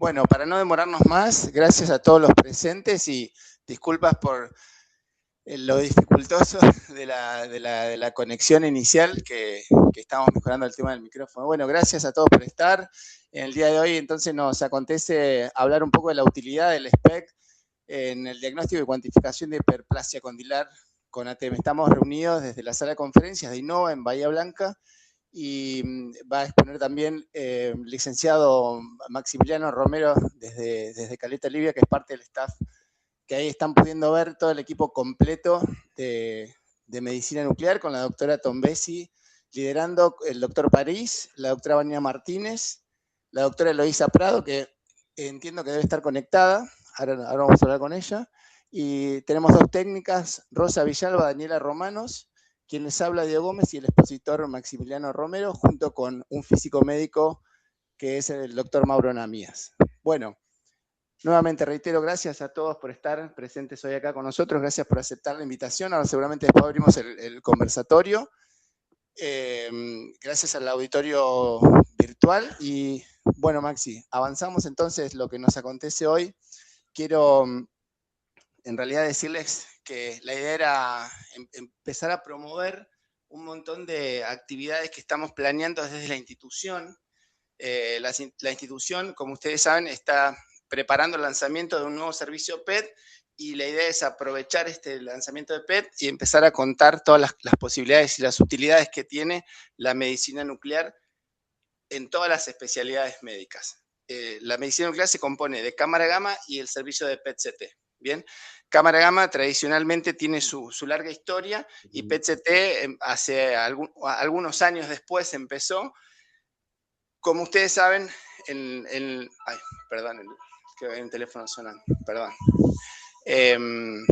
Bueno, para no demorarnos más, gracias a todos los presentes y disculpas por lo dificultoso de la conexión inicial, que estamos mejorando el tema del micrófono. Bueno, gracias a todos por estar. En el día de hoy, entonces, nos acontece hablar un poco de la utilidad del SPEC en el diagnóstico y cuantificación de hiperplasia condilar con ATM. Estamos reunidos desde la sala de conferencias de Innova en Bahía Blanca, y va a exponer también el licenciado Maximiliano Romero desde Caleta Olivia, que es parte del staff, que ahí están pudiendo ver todo el equipo completo de medicina nuclear, con la doctora Tombesi liderando, el doctor París, la doctora Vania Martínez, la doctora Eloísa Prado, que entiendo que debe estar conectada, ahora vamos a hablar con ella, y tenemos dos técnicas, Rosa Villalba, Daniela Romanos, quien les habla, Diego Gómez, y el expositor Maximiliano Romero, junto con un físico médico que es el doctor Mauro Namías. Bueno, nuevamente reitero, gracias a todos por estar presentes hoy acá con nosotros, gracias por aceptar la invitación. Ahora seguramente después abrimos el conversatorio. Gracias al auditorio virtual. Y bueno, Maxi, avanzamos entonces lo que nos acontece hoy. Quiero en realidad decirles que la idea era empezar a promover un montón de actividades que estamos planeando desde la institución. La institución, como ustedes saben, está preparando el lanzamiento de un nuevo servicio PET, y la idea es aprovechar este lanzamiento de PET y empezar a contar todas las posibilidades y las utilidades que tiene la medicina nuclear en todas las especialidades médicas. La medicina nuclear se compone de cámara gamma y el servicio de PET-CT. Bien, cámara gamma tradicionalmente tiene su larga historia, y PET-CT hace algunos años después empezó. Como ustedes saben, ay, perdón, que hay un teléfono sonando, perdón. En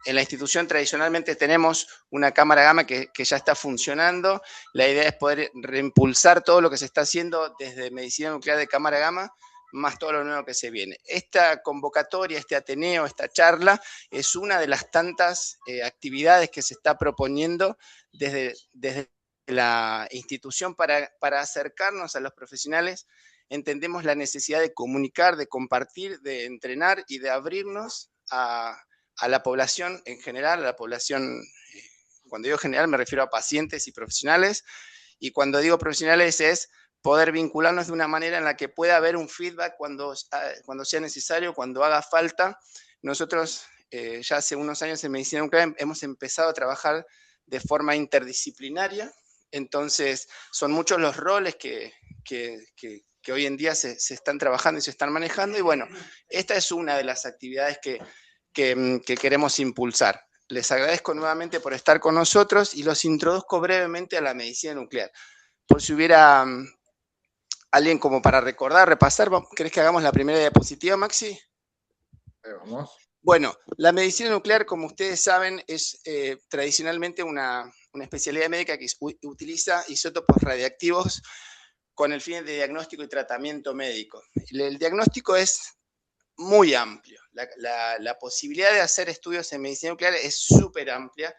la institución tradicionalmente tenemos una cámara gamma que ya está funcionando. La idea es poder reimpulsar todo lo que se está haciendo desde medicina nuclear de cámara gamma, más todo lo nuevo que se viene. Esta convocatoria, este ateneo, esta charla, es una de las tantas actividades que se está proponiendo desde la institución para acercarnos a los profesionales. Entendemos la necesidad de comunicar, de compartir, de entrenar y de abrirnos a la población en general, a la población, cuando digo general me refiero a pacientes y profesionales, y cuando digo profesionales es poder vincularnos de una manera en la que pueda haber un feedback cuando sea necesario, cuando haga falta. Nosotros ya hace unos años en medicina nuclear hemos empezado a trabajar de forma interdisciplinaria, entonces son muchos los roles que hoy en día se están trabajando y se están manejando, y bueno, esta es una de las actividades que queremos impulsar. Les agradezco nuevamente por estar con nosotros y los introduzco brevemente a la medicina nuclear. Por si hubiera alguien como para recordar, repasar, ¿querés que hagamos la primera diapositiva, Maxi? Vamos. Bueno, la medicina nuclear, como ustedes saben, es tradicionalmente una especialidad médica que utiliza isótopos radiactivos con el fin de diagnóstico y tratamiento médico. El diagnóstico es muy amplio. La posibilidad de hacer estudios en medicina nuclear es súper amplia.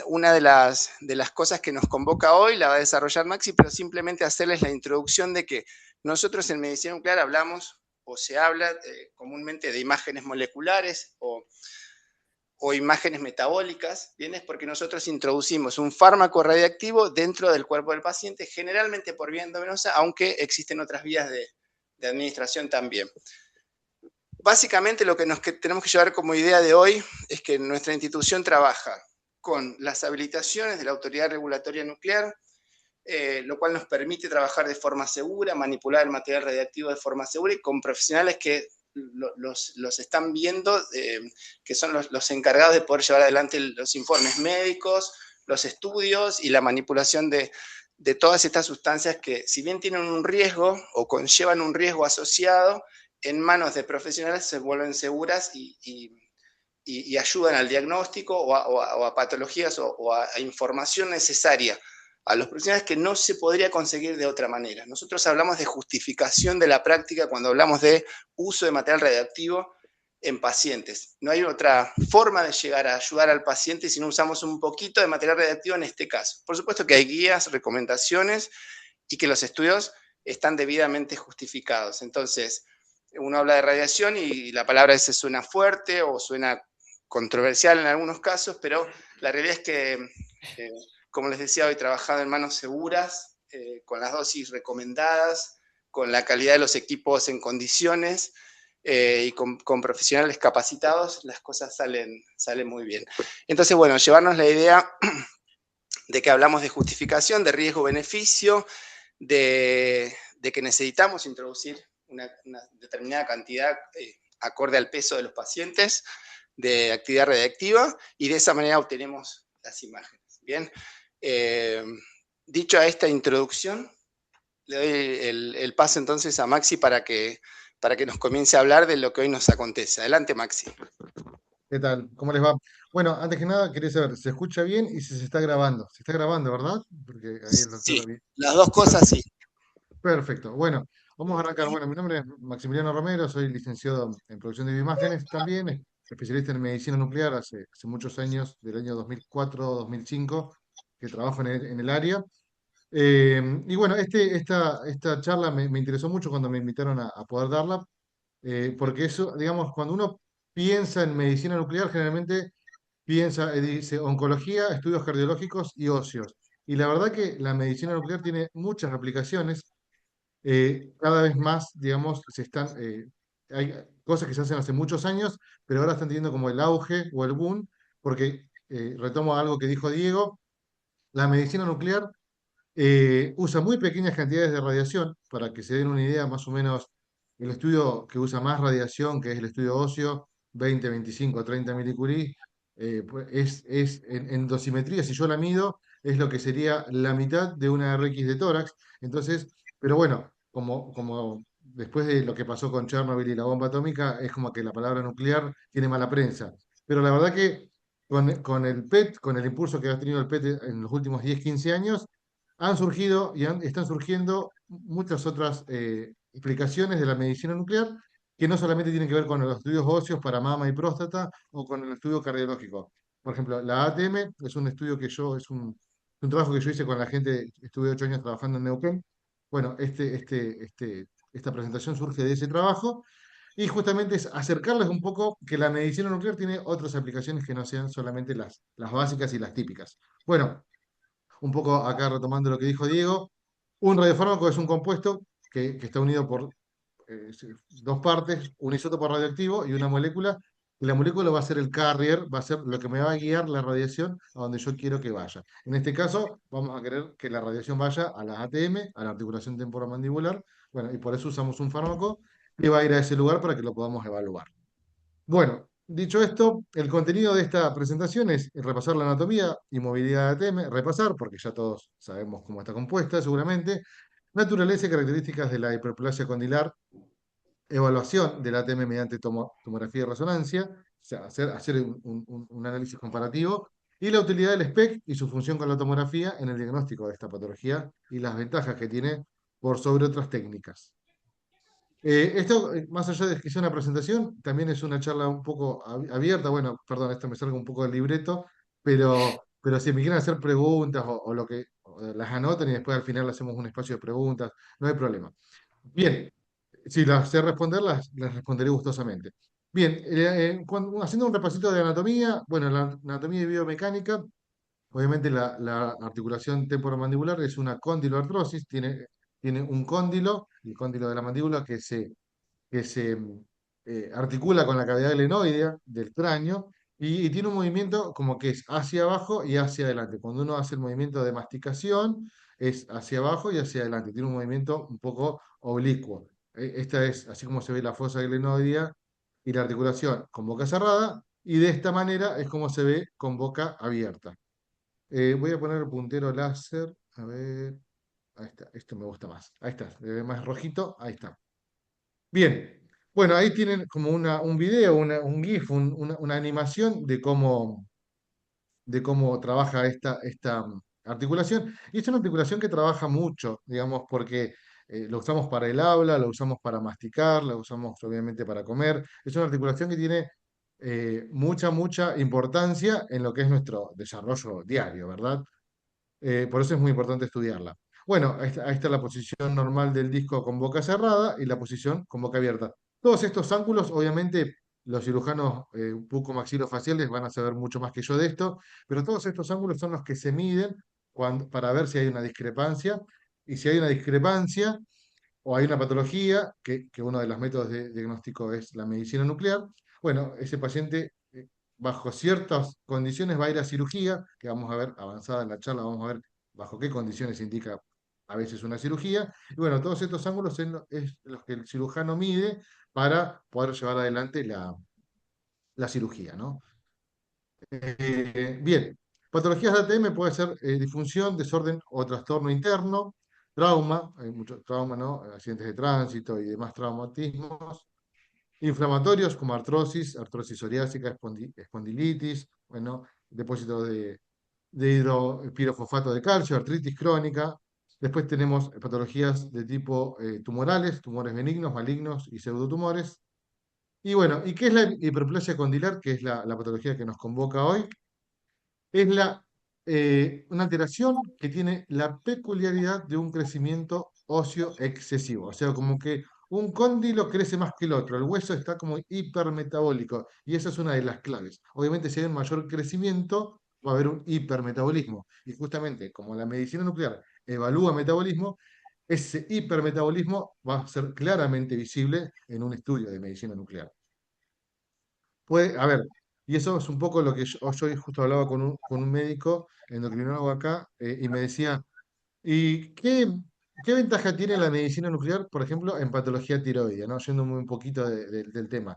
Una de las cosas que nos convoca hoy la va a desarrollar Maxi, pero simplemente hacerles la introducción de que nosotros en medicina nuclear hablamos, o se habla comúnmente, de imágenes moleculares o imágenes metabólicas, ¿bien? Es porque nosotros introducimos un fármaco radiactivo dentro del cuerpo del paciente, generalmente por vía endovenosa, aunque existen otras vías de administración también. Básicamente lo que tenemos que llevar como idea de hoy es que nuestra institución trabaja con las habilitaciones de la Autoridad Regulatoria Nuclear, lo cual nos permite trabajar de forma segura, manipular el material radiactivo de forma segura, y con profesionales que los están viendo, que son los encargados de poder llevar adelante los informes médicos, los estudios y la manipulación de todas estas sustancias que, si bien tienen un riesgo o conllevan un riesgo asociado, en manos de profesionales se vuelven seguras y ayudan al diagnóstico o a patologías o a información necesaria a los profesionales que no se podría conseguir de otra manera. Nosotros hablamos de justificación de la práctica cuando hablamos de uso de material radiactivo en pacientes. No hay otra forma de llegar a ayudar al paciente si no usamos un poquito de material radiactivo en este caso. Por supuesto que hay guías, recomendaciones, y que los estudios están debidamente justificados. Entonces, uno habla de radiación y la palabra a veces suena fuerte o suena controversial en algunos casos, pero la realidad es que, como les decía, hoy trabajado en manos seguras, con las dosis recomendadas, con la calidad de los equipos en condiciones y con profesionales capacitados, las cosas salen muy bien. Entonces, bueno, llevarnos la idea de que hablamos de justificación, de riesgo-beneficio, de que necesitamos introducir una determinada cantidad acorde al peso de los pacientes de actividad radiactiva y de esa manera obtenemos las imágenes. Bien, dicho a esta introducción, le doy el paso entonces a Maxi para que nos comience a hablar de lo que hoy nos acontece. Adelante, Maxi. ¿Qué tal? ¿Cómo les va? Bueno, antes que nada, quería saber, ¿se escucha bien y si se está grabando? ¿Se está grabando, verdad? Porque ahí el doctor Sí, había... las dos cosas sí. Perfecto. Bueno, vamos a arrancar. Bueno, mi nombre es Maximiliano Romero, soy licenciado en producción de bioimágenes también, especialista en medicina nuclear hace muchos años, del año 2004-2005, que trabajo en el área. Y bueno, esta charla me interesó mucho cuando me invitaron a poder darla, porque eso, digamos, cuando uno piensa en medicina nuclear, generalmente piensa, dice oncología, estudios cardiológicos y óseos. Y la verdad que la medicina nuclear tiene muchas aplicaciones, cada vez más, digamos, hay cosas que se hacen hace muchos años, pero ahora están teniendo como el auge o el boom, porque, retomo algo que dijo Diego, la medicina nuclear usa muy pequeñas cantidades de radiación, para que se den una idea más o menos, el estudio que usa más radiación, que es el estudio óseo, 20, 25, 30 milicurie, pues en dosimetría, si yo la mido, es lo que sería la mitad de una RX de tórax. Entonces, pero bueno, como después de lo que pasó con Chernobyl y la bomba atómica, es como que la palabra nuclear tiene mala prensa. Pero la verdad que con el PET, con el impulso que ha tenido el PET en los últimos 10, 15 años, han surgido y están surgiendo muchas otras explicaciones de la medicina nuclear, que no solamente tienen que ver con los estudios óseos para mama y próstata o con el estudio cardiológico. Por ejemplo, la ATM es un estudio es un trabajo que yo hice con la gente, estuve 8 años trabajando en Neuquén. Bueno, esta presentación surge de ese trabajo y justamente es acercarles un poco que la medicina nuclear tiene otras aplicaciones que no sean solamente las básicas y las típicas. Bueno, un poco acá retomando lo que dijo Diego, un radiofármaco es un compuesto que está unido por dos partes, un isótopo radioactivo y una molécula, y la molécula va a ser el carrier, va a ser lo que me va a guiar la radiación a donde yo quiero que vaya. En este caso, vamos a querer que la radiación vaya a la ATM, a la articulación temporomandibular, bueno, y por eso usamos un fármaco que va a ir a ese lugar para que lo podamos evaluar. Bueno, dicho esto, el contenido de esta presentación es repasar la anatomía y movilidad de ATM, repasar, porque ya todos sabemos cómo está compuesta seguramente, naturaleza y características de la hiperplasia condilar, evaluación del ATM mediante tomografía de resonancia, o sea, hacer un análisis comparativo, y la utilidad del SPEC y su función con la tomografía en el diagnóstico de esta patología y las ventajas que tiene por sobre otras técnicas. Esto, más allá de que sea una presentación, también es una charla un poco abierta. Bueno, perdón, esto me salga un poco del libreto, pero si me quieren hacer preguntas o lo que o las anotan y después al final hacemos un espacio de preguntas, no hay problema. Bien, si las sé responder, las responderé gustosamente. Bien, haciendo un repasito de anatomía, bueno, la anatomía y biomecánica, obviamente la articulación temporomandibular es una condiloartrosis, tiene un cóndilo, el cóndilo de la mandíbula que se articula con la cavidad glenoidea del cráneo y tiene un movimiento como que es hacia abajo y hacia adelante. Cuando uno hace el movimiento de masticación, es hacia abajo y hacia adelante. Tiene un movimiento un poco oblicuo. Esta es así como se ve la fosa glenoidea y la articulación con boca cerrada, y de esta manera es como se ve con boca abierta. Voy a poner el puntero láser. A ver, ahí está. Esto me gusta más. Ahí está. Se ve más rojito. Ahí está. Bien, bueno, ahí tienen como un video, un GIF, una animación de cómo trabaja esta articulación. Y es una articulación que trabaja mucho, digamos, porque lo usamos para el habla, lo usamos para masticar, lo usamos obviamente para comer. Es una articulación que tiene mucha importancia en lo que es nuestro desarrollo diario, ¿verdad? Por eso es muy importante estudiarla. Bueno, ahí está la posición normal del disco con boca cerrada y la posición con boca abierta. Todos estos ángulos, obviamente, los cirujanos bucomaxilofaciales van a saber mucho más que yo de esto, pero todos estos ángulos son los que se miden para ver si hay una discrepancia, y si hay una discrepancia o hay una patología, que uno de los métodos de diagnóstico es la medicina nuclear, bueno, ese paciente bajo ciertas condiciones va a ir a cirugía, que vamos a ver avanzada en la charla, vamos a ver bajo qué condiciones indica a veces una cirugía. Y bueno, todos estos ángulos es los que el cirujano mide para poder llevar adelante la cirugía, ¿no? Bien, patologías de ATM puede ser disfunción, desorden o trastorno interno, trauma, hay mucho trauma, ¿no? Accidentes de tránsito y demás traumatismos, inflamatorios como artrosis, artrosis psoriásica, espondilitis, bueno, depósitos de pirofosfato de calcio, artritis crónica. Después tenemos patologías de tipo tumorales, tumores benignos, malignos y pseudotumores. Y bueno, ¿y qué es la hiperplasia condilar, que es la patología que nos convoca hoy? Es una alteración que tiene la peculiaridad de un crecimiento óseo excesivo. O sea, como que un cóndilo crece más que el otro, el hueso está como hipermetabólico y esa es una de las claves. Obviamente, si hay un mayor crecimiento, va a haber un hipermetabolismo. Y justamente como la medicina nuclear evalúa metabolismo, ese hipermetabolismo va a ser claramente visible en un estudio de medicina nuclear. A ver, y eso es un poco lo que yo hoy justo hablaba con un médico endocrinólogo acá, y me decía, ¿y qué ventaja tiene la medicina nuclear, por ejemplo, en patología tiroidea, ¿no? Yendo un poquito del tema.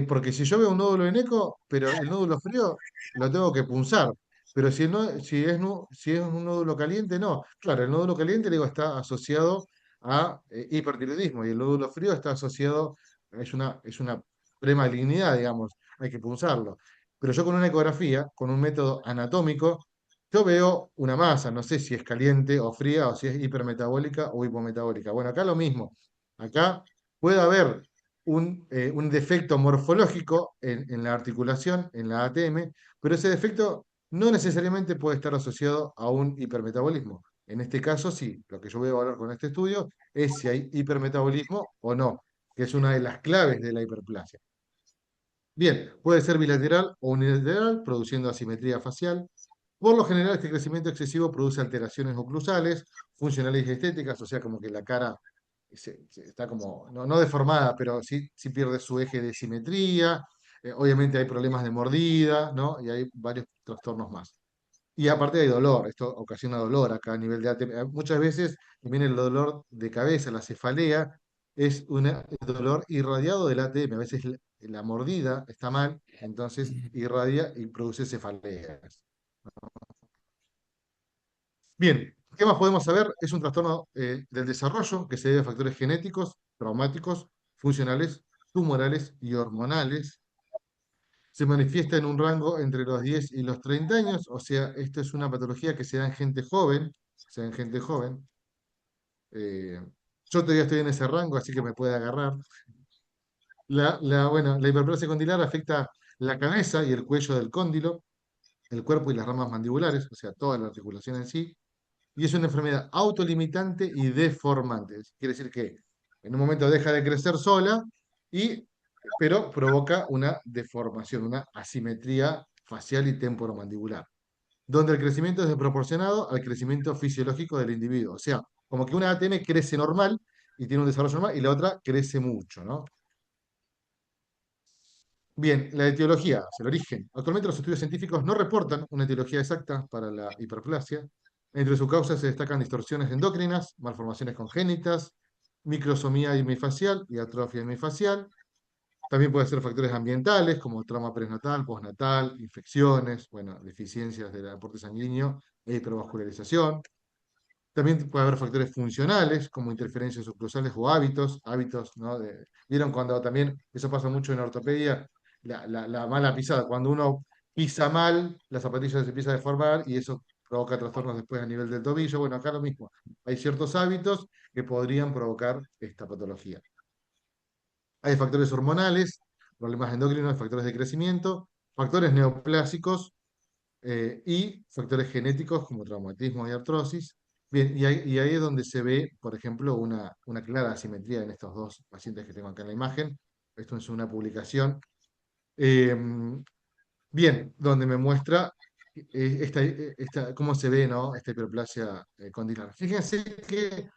Porque si yo veo un nódulo en eco, pero el nódulo frío lo tengo que punzar. Pero si es un nódulo caliente, no. Claro, el nódulo caliente, digo, está asociado a hipertiroidismo y el nódulo frío está asociado, es una premalignidad, digamos, hay que punzarlo. Pero yo con una ecografía, con un método anatómico, yo veo una masa, no sé si es caliente o fría o si es hipermetabólica o hipometabólica. Bueno, acá lo mismo. Acá puede haber un defecto morfológico en la articulación, en la ATM, pero ese defecto no necesariamente puede estar asociado a un hipermetabolismo. En este caso, sí, lo que yo voy a evaluar con este estudio es si hay hipermetabolismo o no, que es una de las claves de la hiperplasia. Bien, puede ser bilateral o unilateral, produciendo asimetría facial. Por lo general, este crecimiento excesivo produce alteraciones oclusales, funcionales y estéticas, o sea, como que la cara está como, no deformada, pero sí pierde su eje de simetría. Obviamente hay problemas de mordida, ¿no? Y hay varios trastornos más. Y aparte hay dolor, esto ocasiona dolor acá a nivel de ATM. Muchas veces también el dolor de cabeza, la cefalea, es un dolor irradiado del ATM. A veces la mordida está mal, entonces irradia y produce cefaleas. Bien, ¿qué más podemos saber? Es un trastorno del desarrollo que se debe a factores genéticos, traumáticos, funcionales, tumorales y hormonales. Se manifiesta en un rango entre los 10 y los 30 años, o sea, esto es una patología que se da en gente joven, se da en gente joven. Eh, yo todavía estoy en ese rango, así que me puede agarrar. Bueno, la hiperplasia condilar afecta la cabeza y el cuello del cóndilo, el cuerpo y las ramas mandibulares, o sea, toda la articulación en sí, y es una enfermedad autolimitante y deformante. Quiere decir que en un momento deja de crecer sola, y, pero provoca una deformación, una asimetría facial y temporomandibular, donde el crecimiento es desproporcionado al crecimiento fisiológico del individuo. O sea, como que una ATM crece normal y tiene un desarrollo normal y la otra crece mucho, ¿no? Bien, la etiología, el origen. Actualmente los estudios científicos no reportan una etiología exacta para la hiperplasia. Entre sus causas se destacan distorsiones endocrinas, malformaciones congénitas, microsomía hemifacial y atrofia hemifacial. También pueden ser factores ambientales como trauma prenatal, postnatal, infecciones, bueno, deficiencias del aporte sanguíneo e hipervascularización. También puede haber factores funcionales, como interferencias oclusales o hábitos, ¿no? ¿Vieron cuando también, eso pasa mucho en ortopedia, la mala pisada? Cuando uno pisa mal, la zapatilla se empieza a deformar y eso provoca trastornos después a nivel del tobillo. Bueno, acá lo mismo. Hay ciertos hábitos que podrían provocar esta patología. Hay factores hormonales, problemas endocrinos, factores de crecimiento, factores neoplásicos, y factores genéticos como traumatismo y artrosis. Bien, y ahí es donde se ve, por ejemplo, una clara asimetría en estos dos pacientes que tengo acá en la imagen. Esto es una publicación. Eh, Bien, donde me muestra cómo se ve, ¿no? Esta hiperplasia condilar. Fíjense que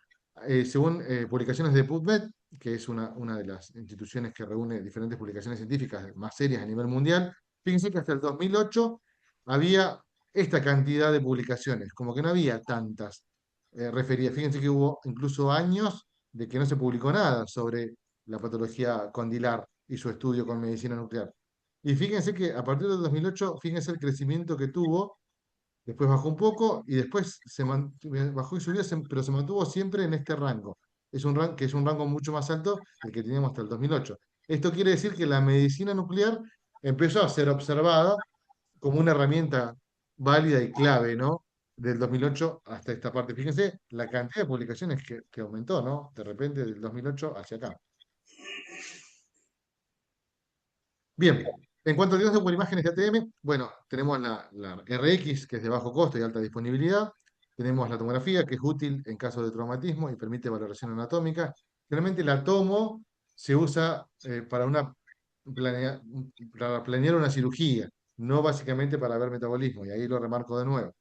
según publicaciones de PubMed, que es una de las instituciones que reúne diferentes publicaciones científicas más serias a nivel mundial, fíjense que hasta el 2008 había esta cantidad de publicaciones, como que no había tantas referidas. Fíjense que hubo incluso años de que no se publicó nada sobre la patología condilar y su estudio con medicina nuclear. Y fíjense que a partir del 2008, fíjense el crecimiento que tuvo, después bajó un poco y después bajó y subió, pero se mantuvo siempre en este rango. Es un rango que es un rango mucho más alto del que teníamos hasta el 2008. Esto quiere decir que la medicina nuclear empezó a ser observada como una herramienta válida y clave, ¿no? Del 2008 hasta esta parte. Fíjense la cantidad de publicaciones que aumentó, ¿no? De repente del 2008 hacia acá. Bien, en cuanto a diagnóstico por imágenes de ATM, bueno, tenemos la RX, que es de bajo costo y alta disponibilidad. Tenemos la tomografía, que es útil en caso de traumatismo y permite valoración anatómica. Generalmente la tomo se usa para planear una cirugía, no básicamente para ver metabolismo, y ahí lo remarco de nuevo.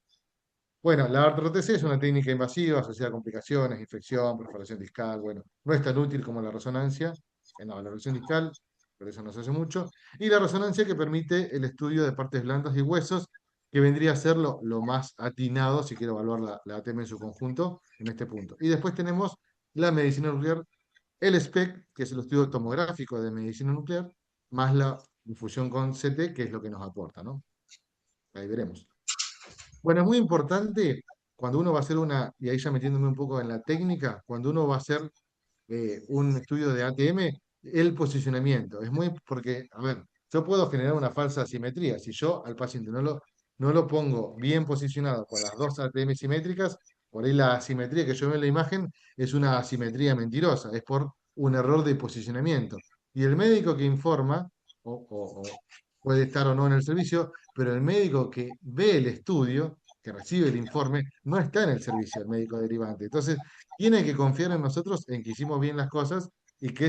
Bueno, la artroTC es una técnica invasiva asociada a complicaciones, infección, perforación discal. Bueno, no es tan útil como la resonancia. No, la resonancia discal, pero eso no se hace mucho. Y la resonancia que permite el estudio de partes blandas y huesos, que vendría a ser lo más atinado si quiero evaluar la ATM en su conjunto en este punto. Y después tenemos la medicina nuclear, el SPEC, que es el estudio tomográfico de medicina nuclear, más la infusión con CT, que es lo que nos aporta, ¿no? Ahí veremos. Bueno, es muy importante cuando uno va a hacer y ahí ya metiéndome un poco en la técnica, cuando uno va a hacer un estudio de ATM, el posicionamiento. Es muy, porque, a ver, yo puedo generar una falsa asimetría. Si yo al paciente no lo pongo bien posicionado con las dos ATM simétricas, por ahí la asimetría que yo veo en la imagen es una asimetría mentirosa, es por un error de posicionamiento. Y el médico que informa, o puede estar o no en el servicio, pero el médico que ve el estudio, que recibe el informe, no está en el servicio, el médico derivante. Entonces, tiene que confiar en nosotros en que hicimos bien las cosas y que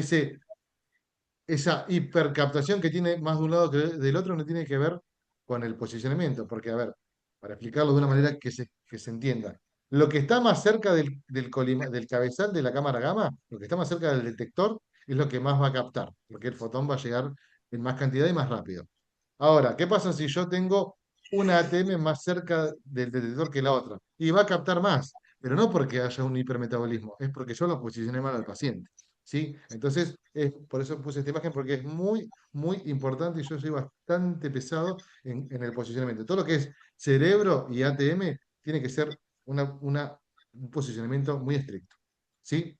esa hipercaptación que tiene más de un lado que del otro no tiene que ver con el posicionamiento, porque, a ver, para explicarlo de una manera que se entienda, lo que está más cerca del cabezal de la cámara gamma, lo que está más cerca del detector, es lo que más va a captar, porque el fotón va a llegar en más cantidad y más rápido. Ahora, ¿qué pasa si yo tengo una ATM más cerca del detector que la otra? Y va a captar más, pero no porque haya un hipermetabolismo, es porque yo lo posicioné mal al paciente. ¿Sí? Entonces, por eso puse esta imagen, porque es muy, muy importante y yo soy bastante pesado en el posicionamiento. Todo lo que es cerebro y ATM tiene que ser un posicionamiento muy estricto. ¿Sí?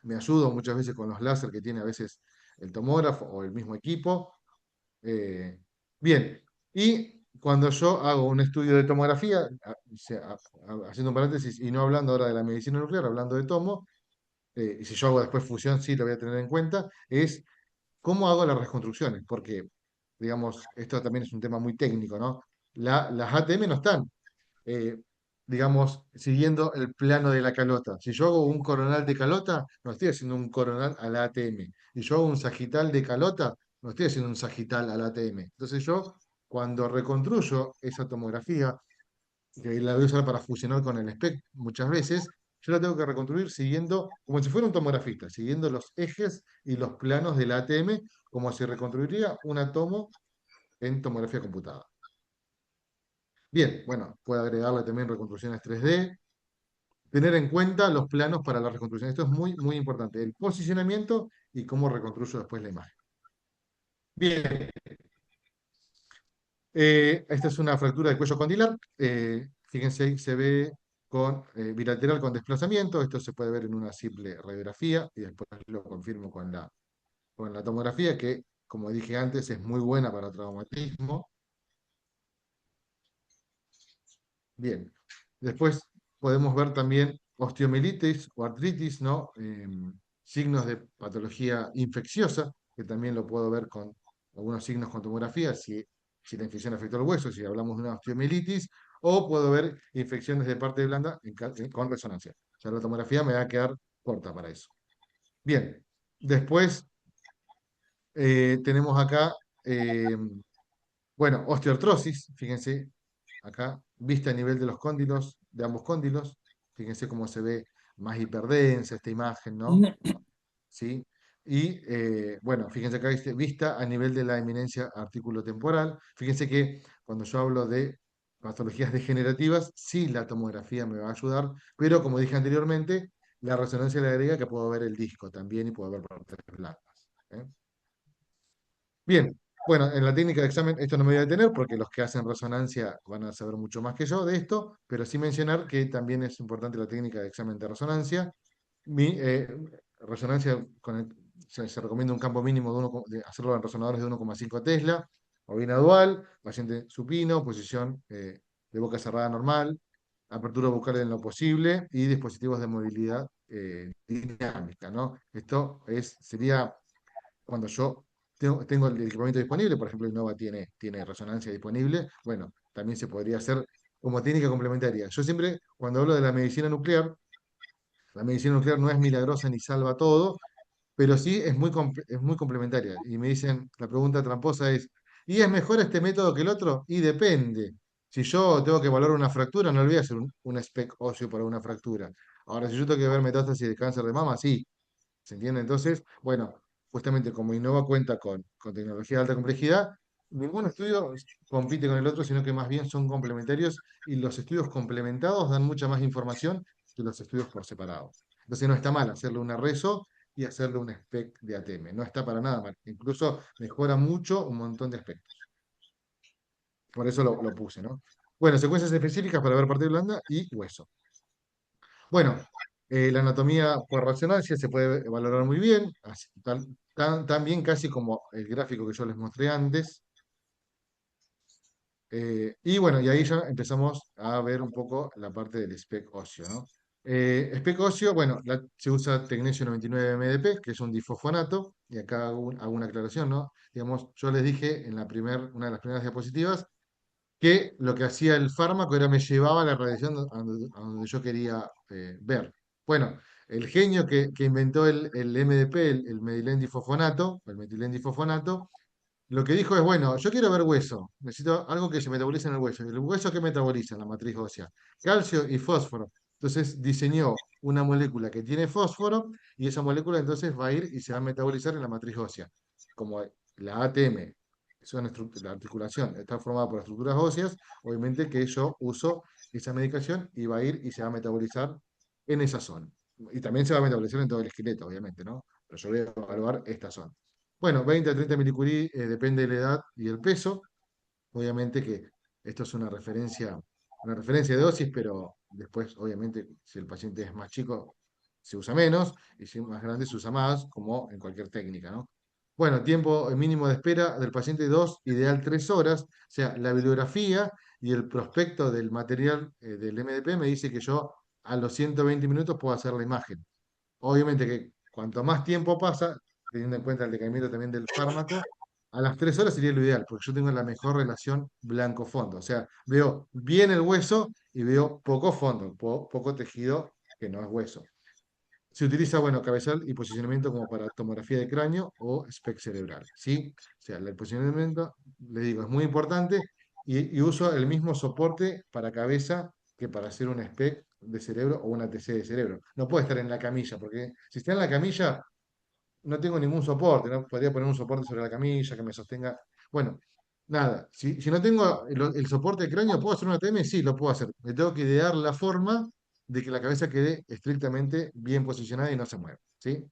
Me ayudo muchas veces con los láser que tiene a veces el tomógrafo o el mismo equipo. eh, Bien, y cuando yo hago un estudio de tomografía, haciendo un paréntesis y no hablando ahora de la medicina nuclear, hablando de tomo, y si yo hago después fusión, sí lo voy a tener en cuenta, es cómo hago las reconstrucciones, porque, digamos, esto también es un tema muy técnico, ¿no? Las ATM no están, eh, digamos, siguiendo el plano de la calota. Si yo hago un coronal de calota, no estoy haciendo un coronal a la ATM. Si yo hago un sagital de calota, no estoy haciendo un sagital a la ATM. Entonces yo, cuando reconstruyo esa tomografía, que la voy a usar para fusionar con el SPEC muchas veces, yo la tengo que reconstruir siguiendo, como si fuera un tomografista, siguiendo los ejes y los planos de la ATM, como si reconstruiría una tomo en tomografía computada. Bien, bueno, puedo agregarle también reconstrucciones 3D, tener en cuenta los planos para la reconstrucción. Esto es muy, muy importante, el posicionamiento y cómo reconstruyo después la imagen. Bien, esta es una fractura de cuello condilar. Fíjense ahí se ve con bilateral con desplazamiento. Esto se puede ver en una simple radiografía y después lo confirmo con la tomografía, que, como dije antes, es muy buena para traumatismo. Bien. Después podemos ver también osteomielitis o artritis, ¿no? Signos de patología infecciosa, que también lo puedo ver con algunos signos con tomografía, si la infección afectó al hueso, si hablamos de una osteomielitis, o puedo ver infecciones de parte blanda con resonancia. O sea, la tomografía me va a quedar corta para eso. Bien, después tenemos acá, eh, bueno, osteoartrosis, fíjense, acá, vista a nivel de los cóndilos, de ambos cóndilos, fíjense cómo se ve más hiperdensa esta imagen, ¿no? ¿Sí? Y bueno, fíjense acá dice vista a nivel de la eminencia artículo-temporal. Fíjense que cuando yo hablo de patologías degenerativas, sí la tomografía me va a ayudar, pero como dije anteriormente, la resonancia le agrega que puedo ver el disco también y puedo ver partes blandas. ¿Eh? Bien, bueno, en la técnica de examen esto no me voy a detener porque los que hacen resonancia van a saber mucho más que yo de esto, pero sí mencionar que también es importante la técnica de examen de resonancia. Mi, resonancia se recomienda un campo mínimo de hacerlo en resonadores de 1,5 Tesla, bobina dual, paciente supino, posición de boca cerrada normal, apertura bucal en lo posible y dispositivos de movilidad dinámica, ¿no? Sería cuando yo tengo el equipamiento disponible, por ejemplo, Innova tiene resonancia disponible, bueno, también se podría hacer como técnica complementaria. Yo siempre, cuando hablo de la medicina nuclear no es milagrosa ni salva todo, pero sí es muy complementaria. Y me dicen, la pregunta tramposa es, ¿y es mejor este método que el otro? Y depende. Si yo tengo que evaluar una fractura, no le voy a hacer un SPEC óseo para una fractura. Ahora, si yo tengo que ver metástasis de cáncer de mama, sí. ¿Se entiende? Entonces, bueno, justamente como Innova cuenta con tecnología de alta complejidad, ningún estudio compite con el otro, sino que más bien son complementarios y los estudios complementados dan mucha más información que los estudios por separado. Entonces no está mal hacerle una reso y hacerle un SPEC de ATM. No está para nada mal. Incluso mejora mucho un montón de aspectos. Por eso lo puse, ¿no? Bueno, secuencias específicas para ver parte blanda y hueso. Bueno, la anatomía por resonancia se puede valorar muy bien, tan bien casi como el gráfico que yo les mostré antes. Y bueno, y ahí ya empezamos a ver un poco la parte del SPEC óseo, ¿no? SPEC óseo, bueno, se usa tecnesio 99 MDP, que es un difosfonato, y acá hago una aclaración, ¿no? Digamos, yo les dije en una de las primeras diapositivas, que lo que hacía el fármaco era me llevaba a la radiación a donde yo quería ver. Bueno, el genio que inventó el MDP, el metilendifosfonato, el metilendifosfonato, lo que dijo es, bueno, yo quiero ver hueso, necesito algo que se metabolice en el hueso. ¿El hueso qué metaboliza en la matriz ósea? Calcio y fósforo. Entonces diseñó una molécula que tiene fósforo y esa molécula entonces va a ir y se va a metabolizar en la matriz ósea. Como la ATM, la articulación está formada por estructuras óseas, obviamente que yo uso esa medicación y va a ir y se va a metabolizar en esa zona. Y también se va a metabolizar en todo el esqueleto, obviamente, ¿no? Pero yo voy a evaluar esta zona. Bueno, 20 a 30 milicurí, depende de la edad y el peso. Obviamente que esto es una referencia de dosis, pero después, obviamente, si el paciente es más chico, se usa menos, y si es más grande, se usa más, como en cualquier técnica, ¿no? Bueno, tiempo mínimo de espera del paciente 2, ideal 3 horas. O sea, la bibliografía y el prospecto del material del MDP me dice que yo a los 120 minutos puedo hacer la imagen. Obviamente que cuanto más tiempo pasa, teniendo en cuenta el decaimiento también del fármaco, a las 3 horas sería lo ideal, porque yo tengo la mejor relación blanco-fondo. O sea, veo bien el hueso y veo poco fondo, poco tejido que no es hueso. Se utiliza, bueno, cabezal y posicionamiento como para tomografía de cráneo o SPEC cerebral, ¿sí? O sea, el posicionamiento, le digo, es muy importante y uso el mismo soporte para cabeza que para hacer un SPEC de cerebro o una TC de cerebro. No puede estar en la camilla, porque si está en la camilla, no tengo ningún soporte, no podría poner un soporte sobre la camilla que me sostenga. Bueno, nada, si no tengo el soporte de cráneo, ¿puedo hacer una TM? Sí, lo puedo hacer. Me tengo que idear la forma de que la cabeza quede estrictamente bien posicionada y no se mueva, ¿sí?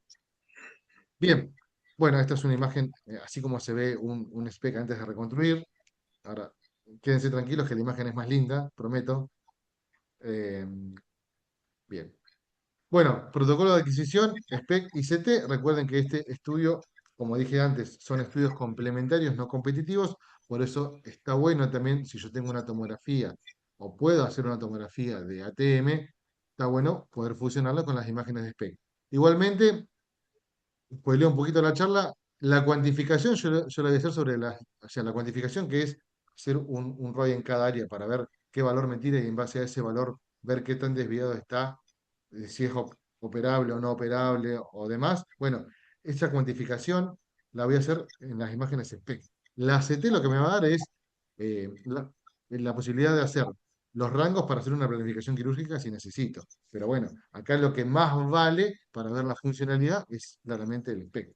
Bien, bueno, esta es una imagen, así como se ve un SPEC antes de reconstruir. Ahora, quédense tranquilos que la imagen es más linda, prometo. Eh, bien. Bueno, protocolo de adquisición, SPEC y CT. Recuerden que este estudio, como dije antes, son estudios complementarios, no competitivos. Por eso está bueno también, si yo tengo una tomografía o puedo hacer una tomografía de ATM, está bueno poder fusionarla con las imágenes de SPEC. Igualmente, pues leo un poquito la charla. La cuantificación, yo la voy a hacer sobre o sea, la cuantificación que es hacer un ROI en cada área para ver qué valor me tira y en base a ese valor ver qué tan desviado está, si es operable o no operable o demás. Bueno, esa cuantificación la voy a hacer en las imágenes SPEC. La ACT lo que me va a dar es la posibilidad de hacer los rangos para hacer una planificación quirúrgica si necesito. Pero bueno, acá lo que más vale para ver la funcionalidad es claramente el SPEC.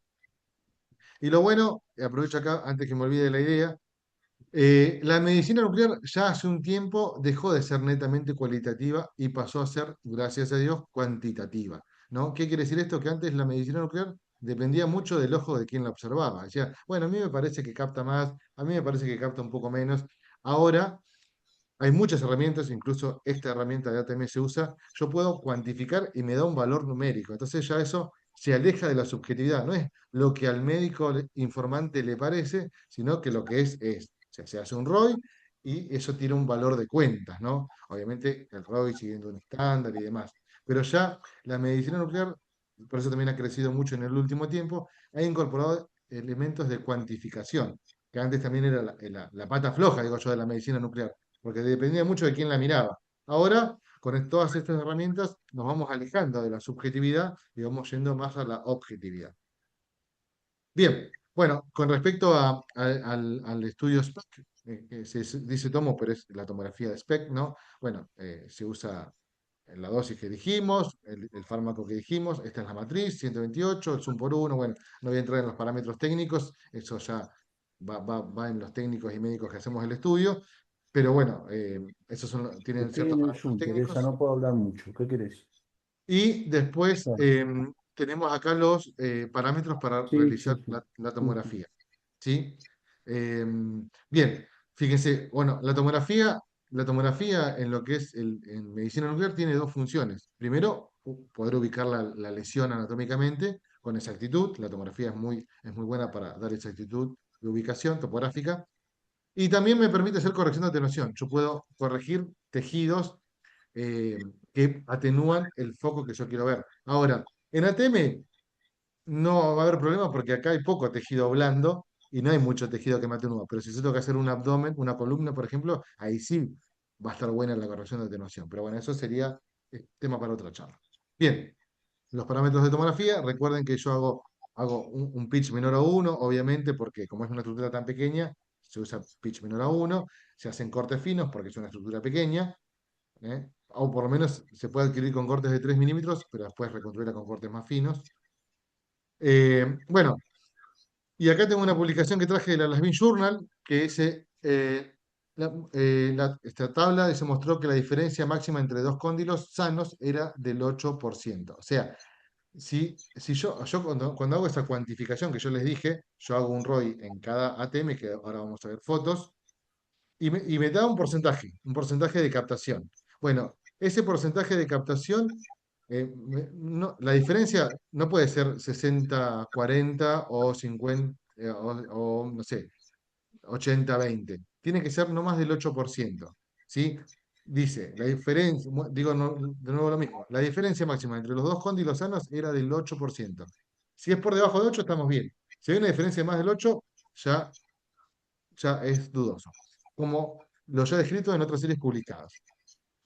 Y lo bueno, aprovecho acá antes que me olvide la idea, la medicina nuclear ya hace un tiempo dejó de ser netamente cualitativa y pasó a ser, gracias a Dios, cuantitativa, ¿no? ¿Qué quiere decir esto? Que antes la medicina nuclear dependía mucho del ojo de quien la observaba. Decía, bueno, a mí me parece que capta más, a mí me parece que capta un poco menos. Ahora hay muchas herramientas, incluso esta herramienta de ATM se usa, yo puedo cuantificar y me da un valor numérico. Entonces ya eso se aleja de la subjetividad, no es lo que al médico informante le parece, sino que lo que es. O sea, se hace un ROI y eso tiene un valor de cuentas, ¿no? Obviamente el ROI siguiendo un estándar y demás. Pero ya la medicina nuclear, por eso también ha crecido mucho en el último tiempo, ha incorporado elementos de cuantificación, que antes también era la pata floja, digo yo, de la medicina nuclear porque dependía mucho de quién la miraba. Ahora, con todas estas herramientas, nos vamos alejando de la subjetividad y vamos yendo más a la objetividad. Bien, bueno, con respecto al estudio SPEC, que se dice tomo, pero es la tomografía de SPEC, ¿no? Bueno, se usa la dosis que dijimos, el fármaco que dijimos, esta es la matriz, 128, el zoom por uno, bueno, no voy a entrar en los parámetros técnicos, eso ya va en los técnicos y médicos que hacemos el estudio, pero bueno, esos tienen Estoy ciertos en el parámetros Zoom, Teresa, técnicos. no puedo hablar mucho. ¿Qué querés? Y después Claro. tenemos acá los parámetros para Sí, sí, realizar sí. la Sí, sí. tomografía. ¿Sí? Bien, fíjense, bueno, la tomografía en lo que es en medicina nuclear tiene dos funciones. Primero, poder ubicar la lesión anatómicamente con exactitud. La tomografía es muy buena para dar exactitud de ubicación topográfica. Y también me permite hacer corrección de atenuación. Yo puedo corregir tejidos eh, que atenúan el foco que yo quiero ver. Ahora, en ATM no va a haber problema porque acá hay poco tejido blando y no hay mucho tejido que me atenúa. Pero si yo tengo que hacer un abdomen, una columna, por ejemplo, ahí sí va a estar buena la corrección de atenuación. Pero bueno, eso sería tema para otra charla. Bien, los parámetros de tomografía, recuerden que yo hago un pitch menor a uno, obviamente, porque como es una estructura tan pequeña, se usa pitch menor a uno, se hacen cortes finos porque es una estructura pequeña, o por lo menos se puede adquirir con cortes de 3 milímetros, pero después reconstruirla con cortes más finos. Bueno, y acá tengo una publicación que traje de la Lasmin Journal, que dice, esta tabla se mostró que la diferencia máxima entre dos cóndilos sanos era del 8%. O sea, si yo cuando hago esa cuantificación que yo les dije, yo hago un ROI en cada ATM, que ahora vamos a ver fotos, y me da un porcentaje de captación. Bueno, ese porcentaje de captación, la diferencia no puede ser 60-40 o 50, o, no sé, 80-20. Tiene que ser no más del 8%. ¿Sí? Dice, la diferencia, digo de nuevo lo mismo, la diferencia máxima entre los dos cóndilos sanos era del 8%. Si es por debajo de 8, estamos bien. Si hay una diferencia de más del 8, ya es dudoso, como lo ya descrito en otras series publicadas.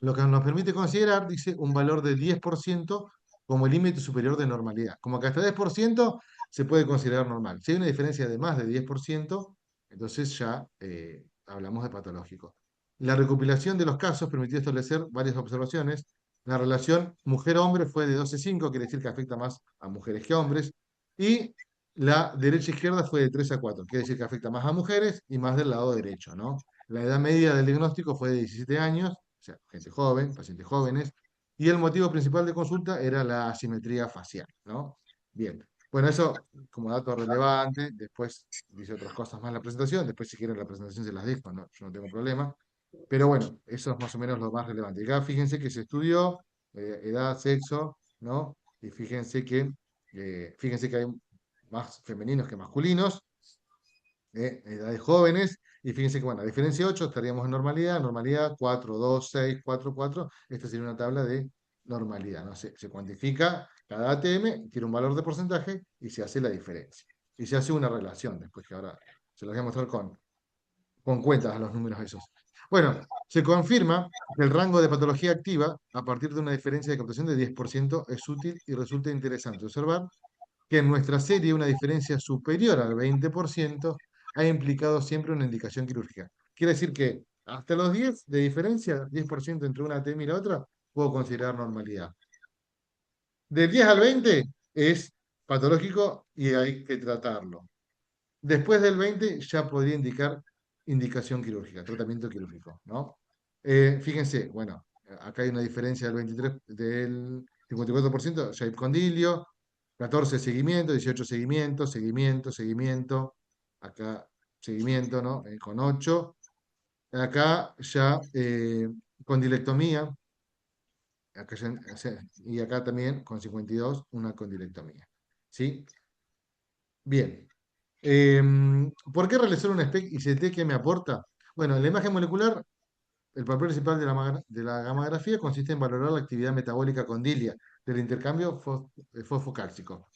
Lo que nos permite considerar, dice, un valor de 10% como el límite superior de normalidad. Como que hasta 10% se puede considerar normal. Si hay una diferencia de más de 10%, entonces ya hablamos de patológico. La recopilación de los casos permitió establecer varias observaciones. La relación mujer-hombre fue de 12,5, quiere decir que afecta más a mujeres que a hombres. Y la derecha-izquierda fue de 3 a 4, quiere decir que afecta más a mujeres y más del lado derecho, ¿no? La edad media del diagnóstico fue de 17 años, o sea, gente joven, pacientes jóvenes, y el motivo principal de consulta era la asimetría facial, ¿no? Bien, bueno, eso como dato relevante, después dice otras cosas más en la presentación, después si quieren la presentación se las dejo, ¿no? Yo no tengo problema, pero bueno, eso es más o menos lo más relevante. Y acá fíjense que se estudió edad, sexo, ¿no? Y fíjense que hay más femeninos que masculinos, edades jóvenes, y fíjense que, bueno, a diferencia de 8 estaríamos en normalidad, normalidad 4 2 6 4 4 esta sería una tabla de normalidad, ¿no? Se cuantifica cada ATM, tiene un valor de porcentaje y se hace la diferencia. Y se hace una relación, después que ahora se los voy a mostrar con cuentas a los números esos. Bueno, se confirma que el rango de patología activa, a partir de una diferencia de captación de 10%, es útil y resulta interesante observar que en nuestra serie una diferencia superior al 20% ha implicado siempre una indicación quirúrgica. Quiere decir que hasta los 10 de diferencia, 10% entre una ATM y la otra, puedo considerar normalidad. Del 10 al 20 es patológico y hay que tratarlo. Después del 20 ya podría indicar indicación quirúrgica, tratamiento quirúrgico, ¿no? Fíjense, bueno, acá hay una diferencia del 54%, ya hay condilio, 14 seguimiento, 18 seguimiento, seguimiento, seguimiento, acá seguimiento, ¿no? Con 8. Acá ya condilectomía, y acá también con 52 una condilectomía, ¿sí? Bien. ¿Por qué realizar un SPEC ICT que me aporta? Bueno, en la imagen molecular, el papel principal de la gamografía consiste en valorar la actividad metabólica condilia del intercambio fosfocálcico,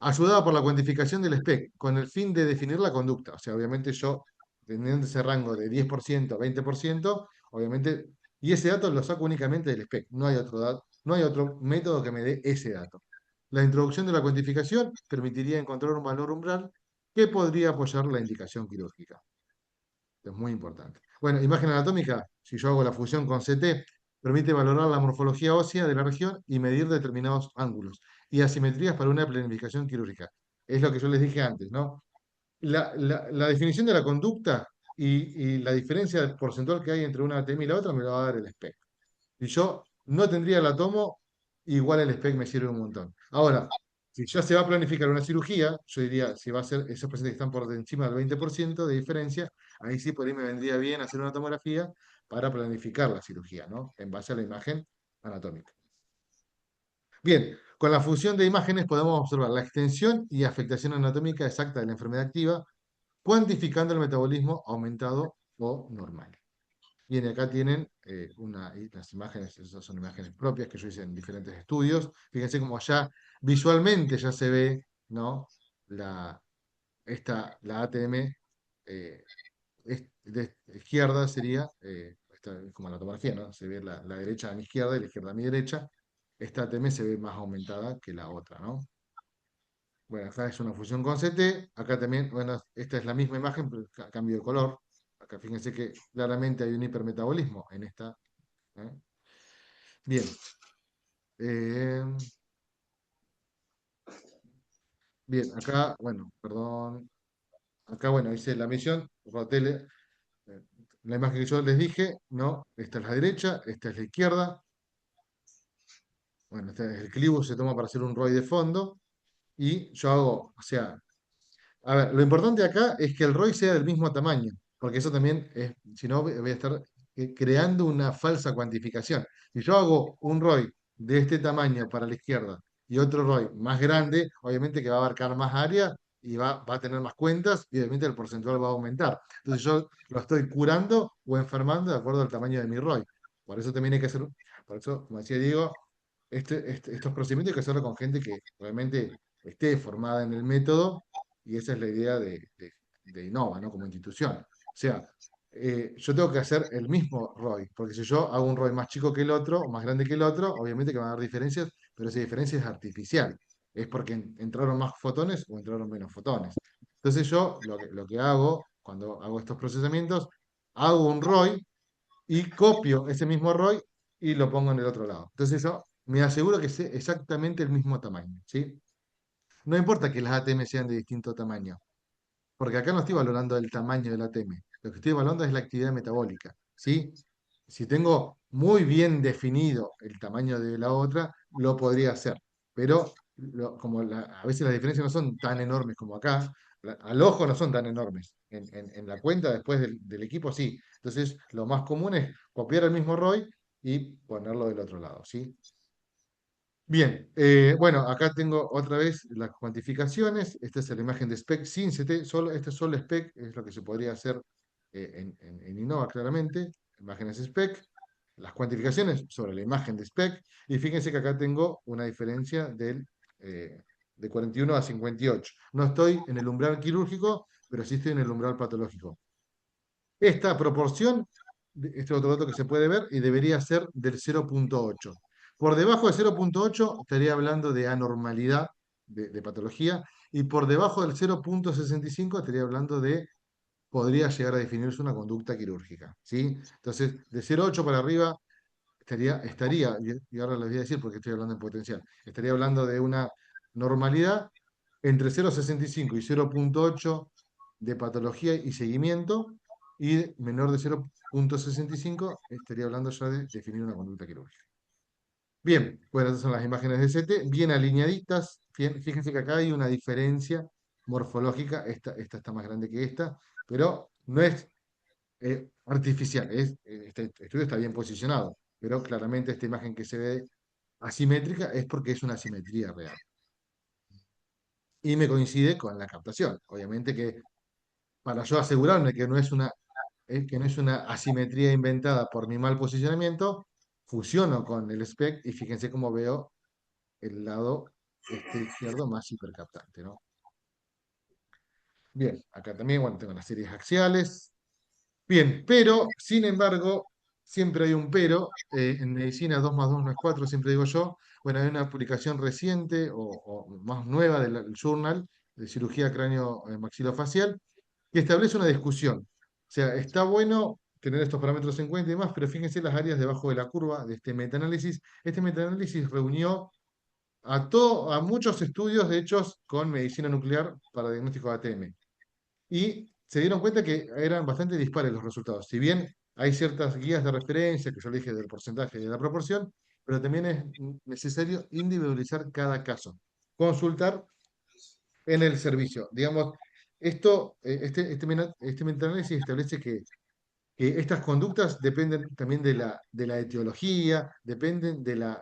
ayudada por la cuantificación del SPEC, con el fin de definir la conducta. O sea, obviamente yo, teniendo ese rango de 10%, 20%, obviamente, y ese dato lo saco únicamente del SPEC, no hay otro dato, no hay otro método que me dé ese dato. La introducción de la cuantificación permitiría encontrar un valor umbral que podría apoyar la indicación quirúrgica. Esto es muy importante. Bueno, imagen anatómica, si yo hago la fusión con CT, permite valorar la morfología ósea de la región y medir determinados ángulos y asimetrías para una planificación quirúrgica. Es lo que yo les dije antes, ¿no? La definición de la conducta y la diferencia porcentual que hay entre una ATM y la otra me lo va a dar el SPEC. Si yo no tendría la tomo, igual el SPEC me sirve un montón. Ahora, si ya se va a planificar una cirugía, yo diría, si va a ser esos pacientes que están por encima del 20% de diferencia, ahí sí por ahí me vendría bien hacer una tomografía para planificar la cirugía, ¿no? En base a la imagen anatómica. Bien, con la función de imágenes podemos observar la extensión y afectación anatómica exacta de la enfermedad activa, cuantificando el metabolismo aumentado o normal. Bien, acá tienen las imágenes, esas son imágenes propias que yo hice en diferentes estudios. Fíjense cómo ya visualmente ya se ve, ¿no? La, la ATM de izquierda sería, como la tomografía, ¿no? Se ve la derecha a mi izquierda y la izquierda a mi derecha. Esta ATM se ve más aumentada que la otra, ¿no? Bueno, acá es una fusión con CT. Acá también, bueno, esta es la misma imagen, pero cambio de color. Acá fíjense que claramente hay un hipermetabolismo en esta. ¿Eh? Bien. Eh, bien, acá, bueno, perdón. Acá, bueno, hice la misión, rotele, eh, la imagen que yo les dije, no, esta es la derecha, esta es la izquierda. Bueno, este es el clivo, se toma para hacer un ROI de fondo. Y yo hago, o sea, a ver, lo importante acá es que el ROI sea del mismo tamaño, porque eso también es, si no, voy a estar creando una falsa cuantificación. Si yo hago un ROI de este tamaño para la izquierda y otro ROI más grande, obviamente que va a abarcar más área y va a tener más cuentas y obviamente el porcentual va a aumentar. Entonces yo lo estoy curando o enfermando de acuerdo al tamaño de mi ROI. Por eso también hay que hacer, por eso, como decía Diego, estos procedimientos hay que hacerlo con gente que realmente esté formada en el método y esa es la idea de Innova, ¿no? Como institución. O sea, yo tengo que hacer el mismo ROI, porque si yo hago un ROI más chico que el otro, o más grande que el otro, obviamente que van a haber diferencias, pero esa diferencia es artificial. Es porque entraron más fotones o entraron menos fotones. Entonces yo lo que hago cuando hago estos procesamientos, hago un ROI y copio ese mismo ROI y lo pongo en el otro lado. Entonces yo me aseguro que sea exactamente el mismo tamaño, ¿sí? No importa que las ATM sean de distinto tamaño, porque acá no estoy valorando el tamaño del ATM, lo que estoy valorando es la actividad metabólica, ¿sí? Si tengo muy bien definido el tamaño de la otra, lo podría hacer, pero a veces las diferencias no son tan enormes como acá, al ojo no son tan enormes, en la cuenta después del equipo sí. Entonces, lo más común es copiar el mismo ROI y ponerlo del otro lado, ¿sí? Bien, bueno, acá tengo otra vez las cuantificaciones. Esta es la imagen de SPEC sin CT, solo, este solo SPEC es lo que se podría hacer en Innova claramente. Imágenes SPEC, las cuantificaciones sobre la imagen de SPEC. Y fíjense que acá tengo una diferencia de 41 a 58. No estoy en el umbral quirúrgico, pero sí estoy en el umbral patológico. Esta proporción, este es otro dato que se puede ver, y debería ser del 0,8. Por debajo de 0,8 estaría hablando de anormalidad de patología, y por debajo del 0,65 estaría hablando de podría llegar a definirse una conducta quirúrgica, ¿sí? Entonces, de 0,8 para arriba y ahora les voy a decir porque estoy hablando en potencial, estaría hablando de una normalidad entre 0,65 y 0,8 de patología y seguimiento, y menor de 0,65 estaría hablando ya de definir una conducta quirúrgica. Bien, bueno, estas son las imágenes de CT, bien alineaditas. Fíjense que acá hay una diferencia morfológica, esta está más grande que esta, pero no es artificial, este estudio está bien posicionado, pero claramente esta imagen que se ve asimétrica es porque es una asimetría real. Y me coincide con la captación. Obviamente que para yo asegurarme que no es una asimetría inventada por mi mal posicionamiento, fusiono con el SPEC y fíjense cómo veo el lado izquierdo más hipercaptante, ¿no? Bien, acá también, bueno, tengo las series axiales. Bien, pero, sin embargo, siempre hay un pero. En medicina 2 más 2 no es 4, siempre digo yo. Bueno, hay una publicación reciente o más nueva del Journal de Cirugía Cráneo Maxilofacial que establece una discusión. O sea, está bueno tener estos parámetros en cuenta y demás, pero fíjense las áreas debajo de la curva de este metaanálisis. Este metaanálisis reunió a muchos estudios hechos con medicina nuclear para diagnóstico de ATM y se dieron cuenta que eran bastante dispares los resultados. Si bien hay ciertas guías de referencia, que yo le dije del porcentaje y de la proporción, pero también es necesario individualizar cada caso. Consultar en el servicio. Digamos, este metaanálisis establece que estas conductas dependen también de la etiología, dependen de los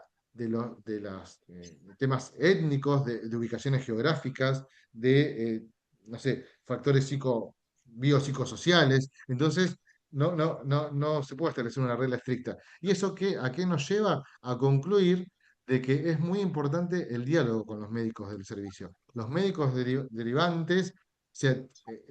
temas étnicos, de ubicaciones geográficas, no sé, factores biopsicosociales. Entonces, no se puede establecer una regla estricta. ¿Y eso a qué nos lleva? A concluir de que es muy importante el diálogo con los médicos del servicio. Los médicos derivantes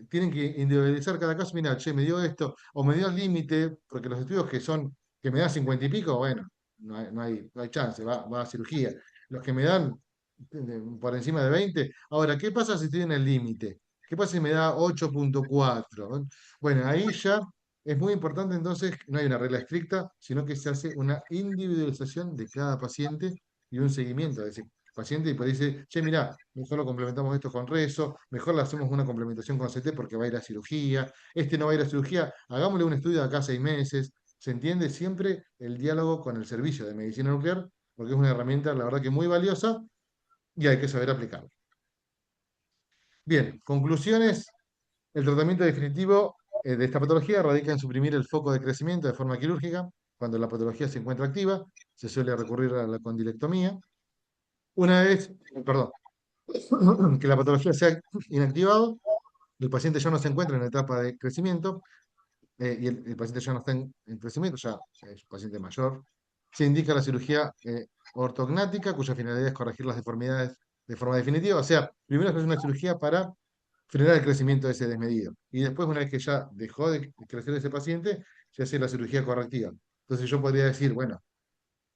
tienen que individualizar cada caso. Mira, che, me dio esto, o me dio el límite, porque los estudios que me dan 50 y pico, bueno, no hay chance, va a cirugía. Los que me dan por encima de 20, ahora, ¿qué pasa si estoy en el límite? ¿Qué pasa si me da 8,4? Bueno, ahí ya es muy importante entonces, no hay una regla estricta, sino que se hace una individualización de cada paciente y un seguimiento de ese paciente y por ahí dice, che, mira, mejor lo complementamos esto con rezo, mejor le hacemos una complementación con CT porque va a ir a cirugía, este no va a ir a cirugía, hagámosle un estudio de acá 6 meses. Se entiende siempre el diálogo con el servicio de medicina nuclear, porque es una herramienta, la verdad que muy valiosa y hay que saber aplicarla. Bien, conclusiones. El tratamiento definitivo de esta patología radica en suprimir el foco de crecimiento de forma quirúrgica. Cuando la patología se encuentra activa, se suele recurrir a la condilectomía. Una vez, perdón, que la patología se ha inactivado, el paciente ya no se encuentra en la etapa de crecimiento y el paciente ya no está en crecimiento, ya es un paciente mayor. Se indica la cirugía ortognática, cuya finalidad es corregir las deformidades de forma definitiva. O sea, primero se hace una cirugía para frenar el crecimiento de ese desmedido. Y después, una vez que ya dejó de crecer ese paciente, se hace la cirugía correctiva. Entonces yo podría decir, bueno,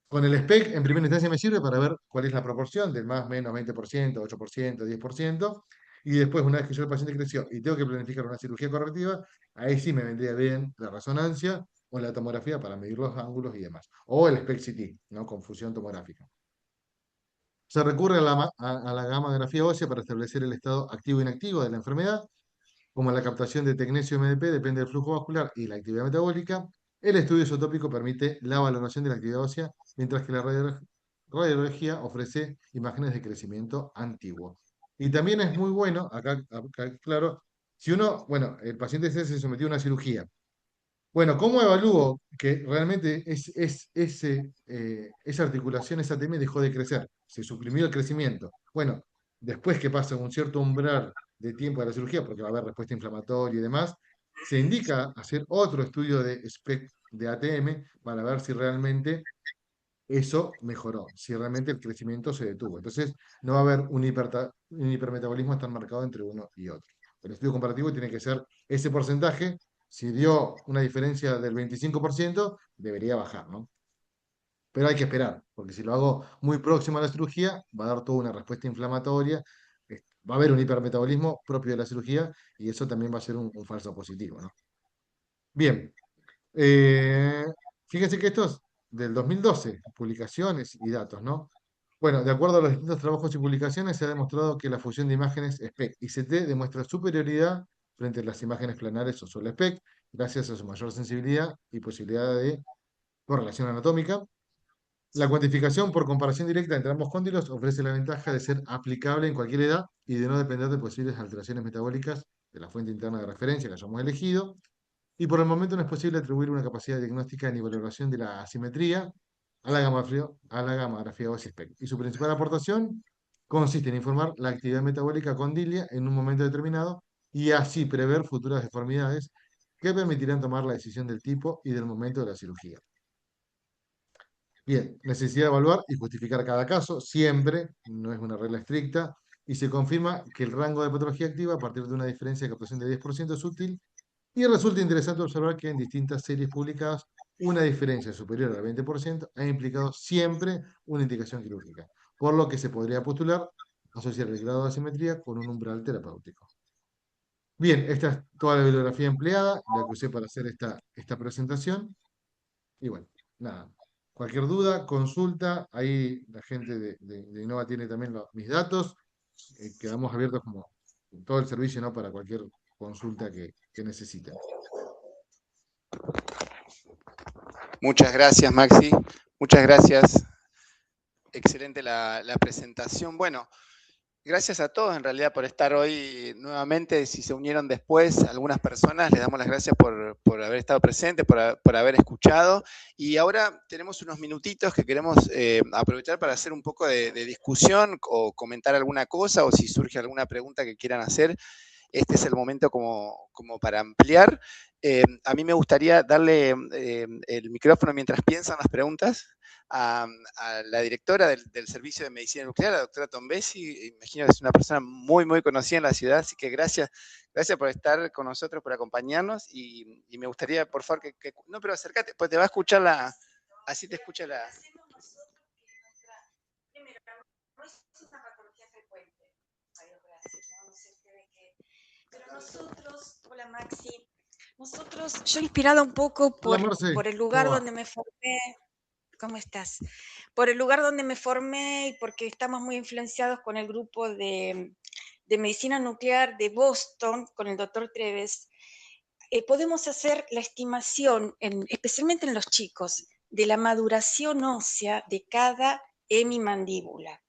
con el SPEC en primera instancia me sirve para ver cuál es la proporción del más, menos 20%, 8%, 10%, y después, una vez que ya el paciente creció y tengo que planificar una cirugía correctiva, ahí sí me vendría bien la resonancia o la tomografía para medir los ángulos y demás. O el SPEC-CT, ¿no? Con fusión tomográfica. Se recurre a la gamografía ósea para establecer el estado activo e inactivo de la enfermedad. Como la captación de tecnesio MDP depende del flujo vascular y la actividad metabólica, el estudio isotópico permite la valoración de la actividad ósea, mientras que la radiología ofrece imágenes de crecimiento antiguo. Y también es muy bueno, acá claro, si bueno, el paciente se sometió a una cirugía. Bueno, ¿cómo evalúo que realmente esa articulación, esa ATM dejó de crecer? Se suprimió el crecimiento. Bueno, después que pasa un cierto umbral de tiempo de la cirugía, porque va a haber respuesta inflamatoria y demás, se indica hacer otro estudio de SPEC de ATM para ver si realmente eso mejoró, si realmente el crecimiento se detuvo. Entonces, no va a haber un hipermetabolismo tan marcado entre uno y otro. El estudio comparativo tiene que ser ese porcentaje Si dio una diferencia del 25%, debería bajar, ¿no? Pero hay que esperar, porque si lo hago muy próximo a la cirugía, va a dar toda una respuesta inflamatoria, va a haber un hipermetabolismo propio de la cirugía y eso también va a ser un falso positivo, ¿no? Bien, eh, fíjense que esto es del 2012, publicaciones y datos, ¿no? Bueno, de acuerdo a los distintos trabajos y publicaciones, se ha demostrado que la fusión de imágenes SPECT y CT demuestra superioridad frente a las imágenes planares o solo SPECT, gracias a su mayor sensibilidad y posibilidad de correlación anatómica. La cuantificación por comparación directa entre ambos cóndilos ofrece la ventaja de ser aplicable en cualquier edad y de no depender de posibles alteraciones metabólicas de la fuente interna de referencia que hayamos elegido. Y por el momento no es posible atribuir una capacidad diagnóstica ni valoración de la asimetría a la gamografía OSI-SPECT. Y su principal aportación consiste en informar la actividad metabólica condilia en un momento determinado y así prever futuras deformidades que permitirán tomar la decisión del tipo y del momento de la cirugía. Bien, necesidad de evaluar y justificar cada caso, siempre, no es una regla estricta, y se confirma que el rango de patología activa a partir de una diferencia de captación de 10% es útil, y resulta interesante observar que en distintas series publicadas una diferencia superior al 20% ha implicado siempre una indicación quirúrgica, por lo que se podría postular asociar el grado de asimetría con un umbral terapéutico. Bien, esta es toda la bibliografía empleada, la que usé para hacer esta presentación. Y bueno, nada. Cualquier duda, consulta, ahí la gente de Innova tiene también mis datos. Quedamos abiertos como todo el servicio, ¿no? Para cualquier consulta que necesiten. Muchas gracias, Maxi. Muchas gracias. Excelente la presentación. Bueno, gracias a todos en realidad por estar hoy nuevamente. Si se unieron después, algunas personas, les damos las gracias por haber estado presentes, por haber escuchado. Y ahora tenemos unos minutitos que queremos aprovechar para hacer un poco de discusión o comentar alguna cosa, o si surge alguna pregunta que quieran hacer. Este es el momento como para ampliar. A mí me gustaría darle el micrófono mientras piensan las preguntas a la directora del Servicio de Medicina Nuclear, la doctora Tombesi. Imagino que es una persona muy, muy conocida en la ciudad, así que gracias por estar con nosotros, por acompañarnos, y me gustaría, por favor, no, pero acércate, pues te va a escuchar así te escucha la... Pero nosotros, hola Maxi, yo inspirada un poco Hola, Marce, por el ¿cómo lugar va? donde me formé, ¿cómo estás? Por el lugar donde me formé y porque estamos muy influenciados con el grupo de medicina nuclear de Boston, con el doctor Treves, podemos hacer la estimación, especialmente en los chicos, de la maduración ósea de cada hemimandíbula,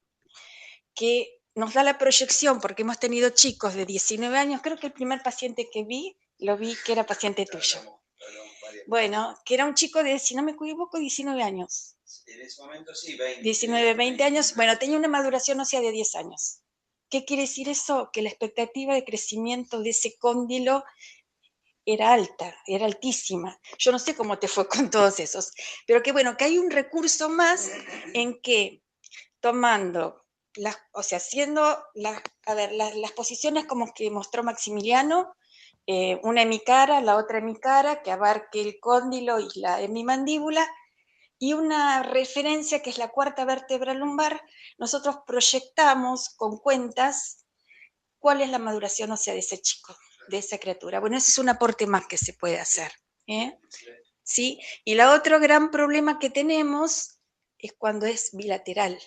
que nos da la proyección, porque hemos tenido chicos de 19 años, creo que el primer paciente que lo vi que era paciente tuyo. Bueno, que era un chico de, si no me equivoco, 19 años. En ese momento sí, 20. 19, 20 años, bueno, tenía una maduración ósea de 10 años. ¿Qué quiere decir eso? Que la expectativa de crecimiento de ese cóndilo era alta, era altísima. Yo no sé cómo te fue con todos esos, pero que bueno, que hay un recurso más en que tomando, haciendo las posiciones como que mostró Maximiliano, una en mi cara, la otra en mi cara, que abarque el cóndilo y la hemimandíbula, y una referencia que es la cuarta vértebra lumbar, nosotros proyectamos con cuentas cuál es la maduración ósea de ese chico, de esa criatura. Bueno, ese es un aporte más que se puede hacer. ¿Sí? Y el otro gran problema que tenemos es cuando es bilateral.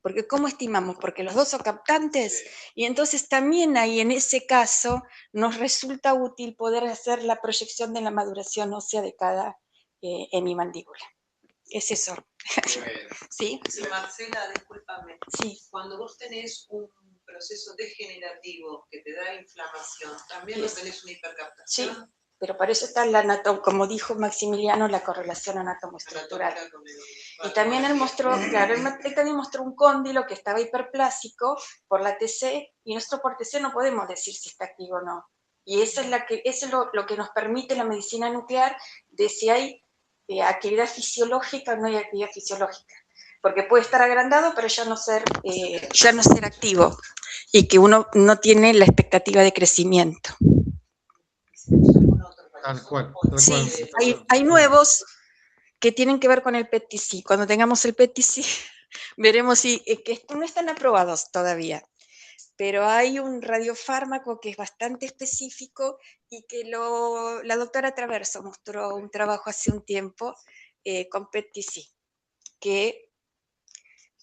Porque ¿cómo estimamos? Porque los dos son captantes, y entonces también ahí en ese caso nos resulta útil poder hacer la proyección de la maduración ósea de cada hemimandíbula. Es eso. ¿Sí? Sí, Marcela, discúlpame. Sí. Cuando vos tenés un proceso degenerativo que te da inflamación, ¿también lo tenés una hipercaptación? Sí, pero para eso está como dijo Maximiliano, la correlación anatomoestructural. Y también él mostró, claro, él también mostró un cóndilo que estaba hiperplásico por la TC, y nosotros por TC no podemos decir si está activo o no. Y eso es lo que nos permite la medicina nuclear, de si hay actividad fisiológica o no hay actividad fisiológica. Porque puede estar agrandado, pero ya no ser activo, y que uno no tiene la expectativa de crecimiento. Tal cual, tal Sí, cual. hay nuevos que tienen que ver con el PET-CT. Cuando tengamos el PET-CT, veremos si, que no están aprobados todavía, pero hay un radiofármaco que es bastante específico y que la doctora Traverso mostró un trabajo hace un tiempo con PET-CT, que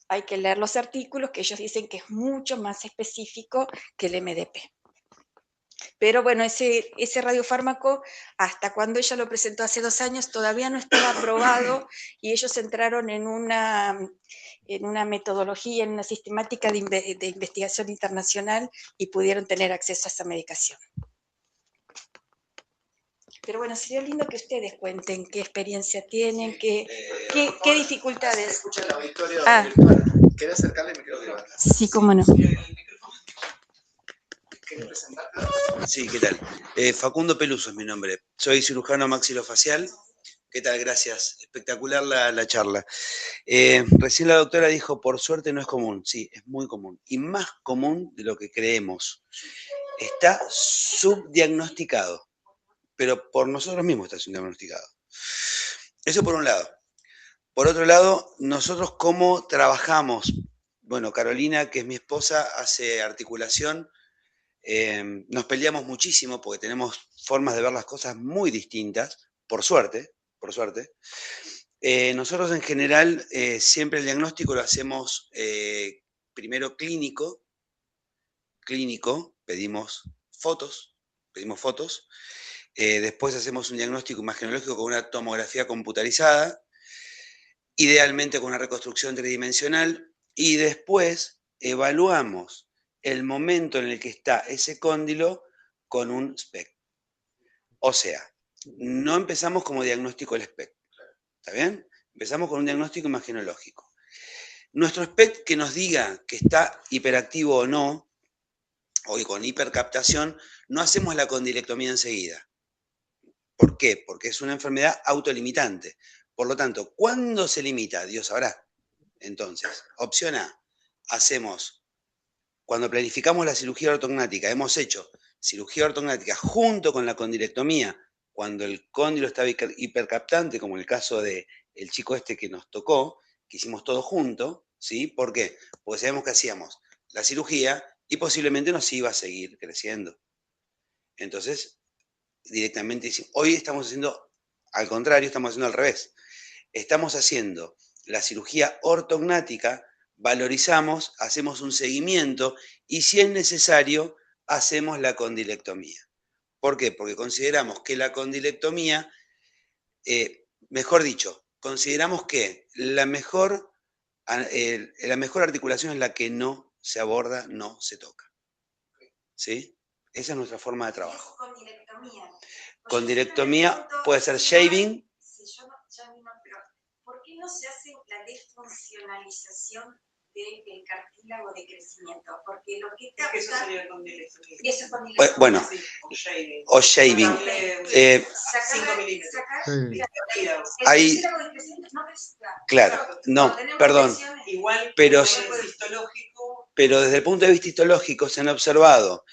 hay que leer los artículos, que ellos dicen que es mucho más específico que el MDP. Pero bueno, ese radiofármaco, hasta cuando ella lo presentó hace 2 años, todavía no estaba aprobado y ellos entraron en una metodología, en una sistemática de investigación internacional y pudieron tener acceso a esa medicación. Pero bueno, sería lindo que ustedes cuenten qué experiencia tienen, qué dificultades. Escucha el auditorio virtual. ¿Querés acercarle el micrófono? Sí, cómo no. ¿Querés presentarte? Sí, ¿qué tal? Facundo Peluso es mi nombre. Soy cirujano maxilofacial. ¿Qué tal? Gracias. Espectacular la charla. Recién la doctora dijo, por suerte no es común. Sí, es muy común. Y más común de lo que creemos. Está subdiagnosticado. Pero por nosotros mismos está subdiagnosticado. Eso por un lado. Por otro lado, nosotros cómo trabajamos. Bueno, Carolina, que es mi esposa, hace articulación. Nos peleamos muchísimo porque tenemos formas de ver las cosas muy distintas, por suerte, por suerte. Nosotros en general siempre el diagnóstico lo hacemos primero clínico, pedimos fotos, después hacemos un diagnóstico imagenológico con una tomografía computarizada, idealmente con una reconstrucción tridimensional, y después evaluamos el momento en el que está ese cóndilo con un SPECT. O sea, no empezamos como diagnóstico del SPECT, ¿está bien? Empezamos con un diagnóstico imagenológico. Nuestro SPECT que nos diga que está hiperactivo o no, o con hipercaptación, no hacemos la condilectomía enseguida. ¿Por qué? Porque es una enfermedad autolimitante. Por lo tanto, ¿cuándo se limita? Dios sabrá. Entonces, opción A, hacemos, cuando planificamos la cirugía ortognática, hemos hecho cirugía ortognática junto con la condilectomía, cuando el cóndilo estaba hipercaptante, como en el caso del chico este que nos tocó, que hicimos todo junto, ¿sí? ¿Por qué? Porque sabemos que hacíamos la cirugía y posiblemente nos iba a seguir creciendo. Entonces, directamente, hoy estamos haciendo, al contrario, estamos haciendo al revés. Estamos haciendo la cirugía ortognática, valorizamos, hacemos un seguimiento y si es necesario, hacemos la condilectomía. ¿Por qué? Porque consideramos que la condilectomía, mejor dicho, consideramos que la mejor articulación es la que no se aborda, no se toca. ¿Sí? Esa es nuestra forma de trabajo. Condilectomía puede ser shaving. ¿Por qué no se hace la desfuncionalización del cartílago de crecimiento? Porque lo que capta... Eso sería condilectomía. Eso es condilectomía. Bueno, O shaving. 5 milímetros. Ahí, claro, no, perdón. Igual pero histológico. Pero desde el punto de vista histológico se han observado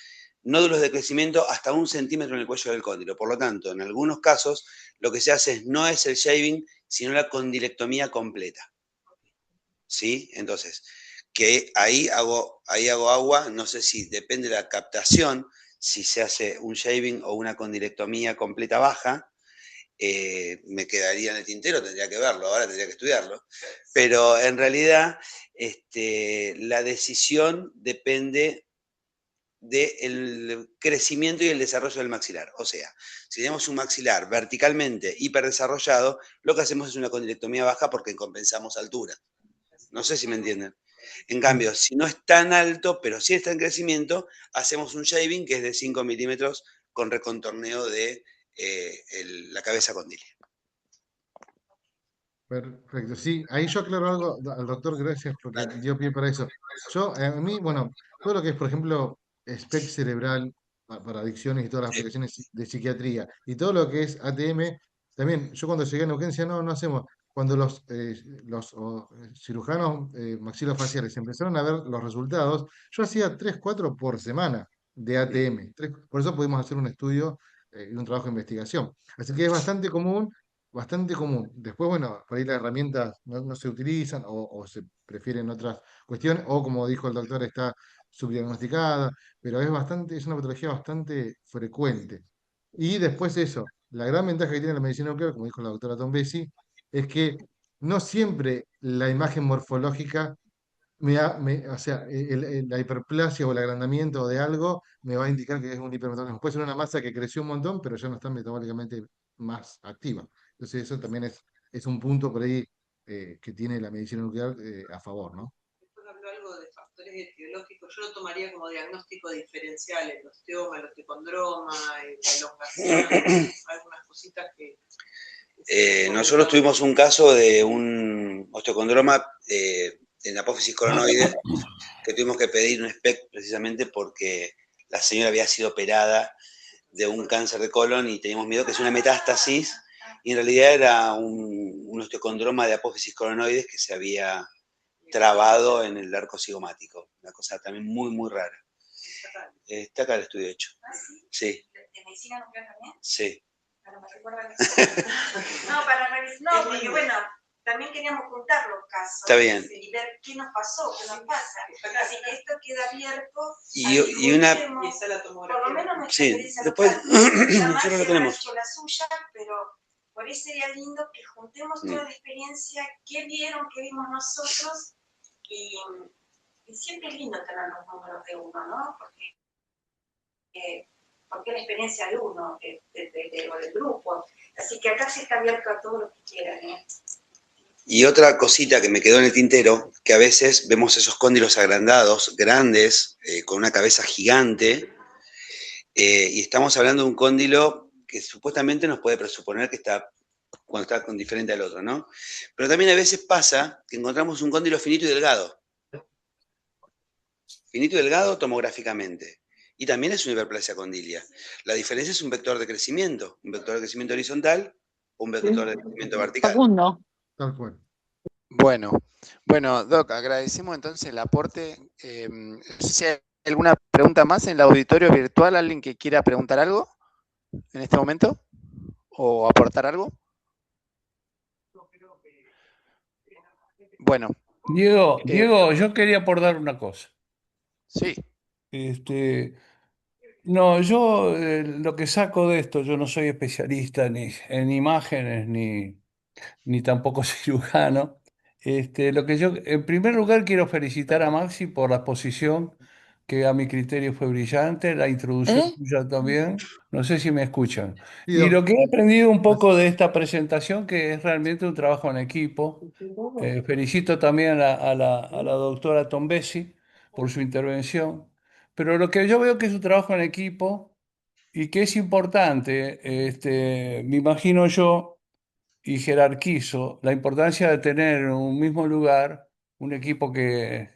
nódulos de crecimiento hasta 1 centímetro en el cuello del cóndilo. Por lo tanto, en algunos casos, lo que se hace no es el shaving, sino la condilectomía completa. ¿Sí? Entonces, que ahí hago agua, no sé si depende de la captación, si se hace un shaving o una condilectomía completa baja, me quedaría en el tintero, tendría que verlo, ahora tendría que estudiarlo, pero en realidad la decisión depende del crecimiento y el desarrollo del maxilar. O sea, si tenemos un maxilar verticalmente hiperdesarrollado, lo que hacemos es una condilectomía baja porque compensamos altura. No sé si me entienden. En cambio, si no es tan alto, pero sí está en crecimiento, hacemos un shaving que es de 5 milímetros con recontorneo de la cabeza condilia. Perfecto, sí, ahí yo aclaro algo al doctor, gracias porque dio pie para eso. Yo, a mí, bueno, todo lo que es, por ejemplo, SPECT cerebral para adicciones y todas las aplicaciones de psiquiatría, y todo lo que es ATM, también, yo cuando llegué en urgencia no hacemos. Cuando los cirujanos maxilofaciales empezaron a ver los resultados, yo hacía 3, 4 por semana de ATM. Por eso pudimos hacer un estudio un trabajo de investigación. Así que es bastante común, bastante común. Después, bueno, por ahí las herramientas no se utilizan o se prefieren otras cuestiones, o como dijo el doctor, está subdiagnosticada, pero es una patología bastante frecuente. Y después eso, la gran ventaja que tiene la medicina nuclear, como dijo la doctora Tombesi, es que no siempre la imagen morfológica o sea, la hiperplasia o el agrandamiento de algo me va a indicar que es un hipermetabolismo. Puede ser una masa que creció un montón, pero ya no está metabólicamente más activa. Entonces eso también es un punto por ahí que tiene la medicina nuclear a favor, ¿no? Después habló algo de factores etiológicos. Yo lo tomaría como diagnóstico diferencial, el osteoma, el osteocondroma, la elongación, algunas cositas que... Nosotros tuvimos un caso de un osteocondroma en apófisis coronoide que tuvimos que pedir un SPECT precisamente porque la señora había sido operada de un cáncer de colon y teníamos miedo que es una metástasis y en realidad era un osteocondroma de apófisis coronoides que se había trabado en el arco cigomático. Una cosa también muy, muy rara. Está acá el estudio hecho. ¿Ah, sí? Sí. ¿De medicina nuclear también? Sí. No me recuerdo que... No, para revisar. No, porque bueno, también queríamos juntar los casos. Está bien. Y ver qué nos pasó, qué nos pasa. Así que esto queda abierto. Y una... Por lo menos nuestra Sí, experiencia después local. nosotros lo tenemos. Ha hecho la suya, pero por eso sería lindo que juntemos toda la experiencia, qué vieron, qué vimos nosotros. Y siempre es lindo tener los números de uno, ¿no? Porque es la experiencia de uno, o del grupo. Así que acá se está abierto a todos los que quieran, ¿eh? Y otra cosita que me quedó en el tintero, que a veces vemos esos cóndilos agrandados, grandes, con una cabeza gigante, y estamos hablando de un cóndilo que supuestamente nos puede presuponer que está cuando está con diferente al otro, ¿no? Pero también a veces pasa que encontramos un cóndilo finito y delgado. Finito y delgado tomográficamente. Y también es una hiperplasia condilia. La diferencia es un vector de crecimiento horizontal o un vector de crecimiento vertical. Facundo. Tal cual. Bueno, Doc, agradecemos entonces el aporte. Si hay alguna pregunta más en el auditorio virtual, ¿alguien que quiera preguntar algo en este momento? ¿O aportar algo? Bueno. Diego, yo quería aportar una cosa. Sí. No, yo lo que saco de esto, yo no soy especialista ni en imágenes ni tampoco cirujano. Lo que yo, en primer lugar, quiero felicitar a Maxi por la exposición, que a mi criterio fue brillante, la introducción tuya también. No sé si me escuchan. Sí, Y lo doc. que he aprendido un poco de esta presentación, que es realmente un trabajo en equipo. Felicito también a la doctora Tombesi por su intervención. Pero lo que yo veo que es un trabajo en equipo y que es importante, me imagino yo y jerarquizo la importancia de tener en un mismo lugar un equipo que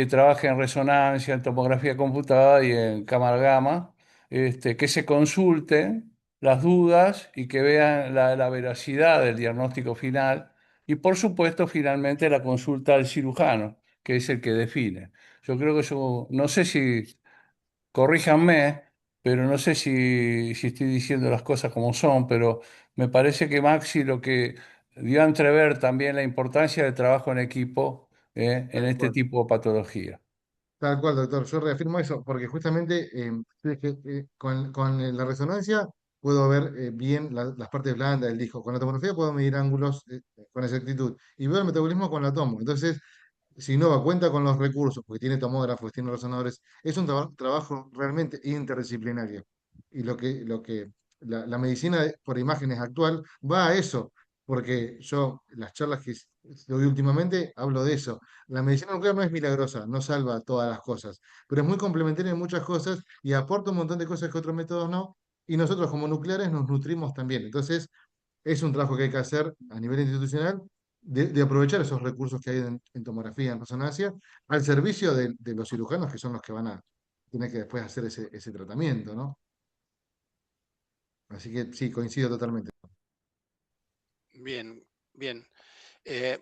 trabaje en resonancia, en tomografía computada y en cámara gamma, que se consulten las dudas y que vean la veracidad del diagnóstico final y por supuesto finalmente la consulta al cirujano, que es el que define. Yo creo que eso, no sé si corríjanme, pero no sé si estoy diciendo las cosas como son, pero me parece que Maxi lo que dio a entrever también la importancia del trabajo en equipo en Tal este cual. tipo de patología. Tal cual, doctor. Yo reafirmo eso, porque justamente es que, con la resonancia puedo ver bien las partes blandas del disco. Con la tomografía puedo medir ángulos con exactitud. Y veo el metabolismo con la tomo. Entonces, Sinova cuenta con los recursos, porque tiene tomógrafos, tiene resonadores. Es un trabajo realmente interdisciplinario. Y la medicina por imágenes actual va a eso, porque yo, las charlas que doy últimamente, hablo de eso. La medicina nuclear no es milagrosa, no salva todas las cosas, pero es muy complementaria en muchas cosas y aporta un montón de cosas que otros métodos no. Y nosotros como nucleares nos nutrimos también. Entonces, es un trabajo que hay que hacer a nivel institucional, de aprovechar esos recursos que hay en tomografía, en resonancia, al servicio de los cirujanos, que son los que van a tener que después hacer ese tratamiento, ¿no? Así que sí, coincido totalmente. Bien, bien.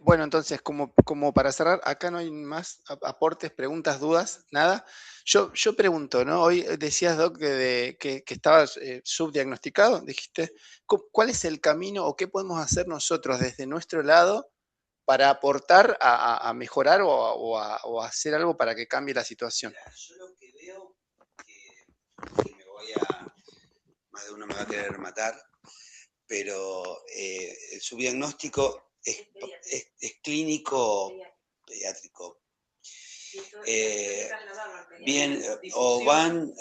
Bueno, entonces, como para cerrar, acá no hay más aportes, preguntas, dudas, nada. Yo pregunto, ¿no? Hoy decías, Doc, que estabas subdiagnosticado, dijiste. ¿Cuál es el camino o qué podemos hacer nosotros desde nuestro lado para aportar a mejorar o a hacer algo para que cambie la situación? Yo lo que veo, que más de uno me va a querer matar, pero el subdiagnóstico es clínico pediátrico. Bien, o van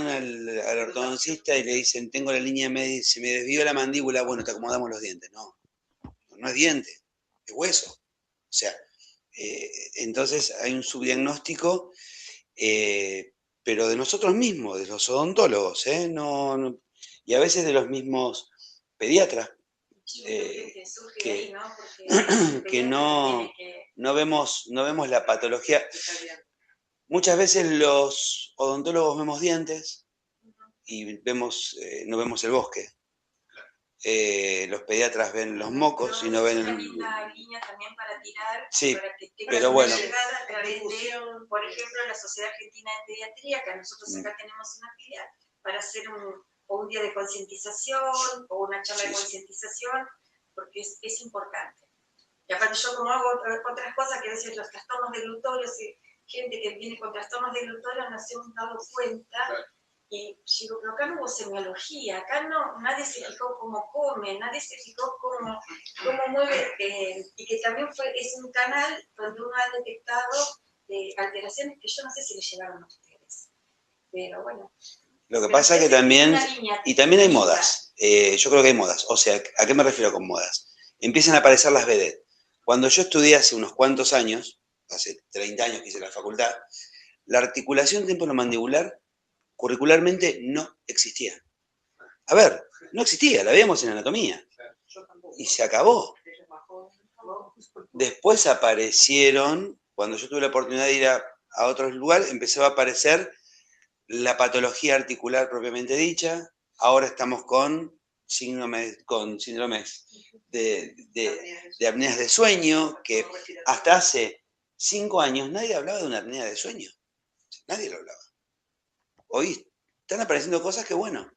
al ortodoncista y le dicen, tengo la línea media, se me desvió la mandíbula, bueno, te acomodamos los dientes. No es diente, es hueso. O sea, entonces hay un subdiagnóstico, pero de nosotros mismos, de los odontólogos, y a veces de los mismos pediatras, que no vemos la patología. Muchas veces los odontólogos vemos dientes y no vemos el bosque. Los pediatras ven los mocos y no ven una linda línea también para tirar, sí, para que tenga pero una bueno, llegada a través de, por ejemplo, la Sociedad Argentina de Pediatría, que nosotros acá tenemos una filial, para hacer un día de concientización o una charla de concientización, porque es importante. Y aparte yo como hago otras cosas, que a veces los trastornos de glutorio, gente que viene con trastornos de glutorio nos hemos dado cuenta. Claro. Y digo, pero acá no hubo semiología, acá nadie se fijó cómo come, nadie se fijó cómo mueve, y que también es un canal donde uno ha detectado alteraciones que yo no sé si le llegaron a ustedes. Pero bueno. Lo que pasa es que también hay modas. Yo creo que hay modas. O sea, ¿a qué me refiero con modas? Empiezan a aparecer las vedettes. Cuando yo estudié hace unos cuantos años, hace 30 años que hice la facultad, la articulación temporomandibular curricularmente no existía. A ver, no existía, la veíamos en anatomía. Y se acabó. Después aparecieron, cuando yo tuve la oportunidad de ir a otros lugares, empezó a aparecer la patología articular propiamente dicha. Ahora estamos con síndromes de apneas de sueño, que hasta hace 5 años nadie hablaba de una apnea de sueño. Nadie lo hablaba. Hoy están apareciendo cosas que, bueno,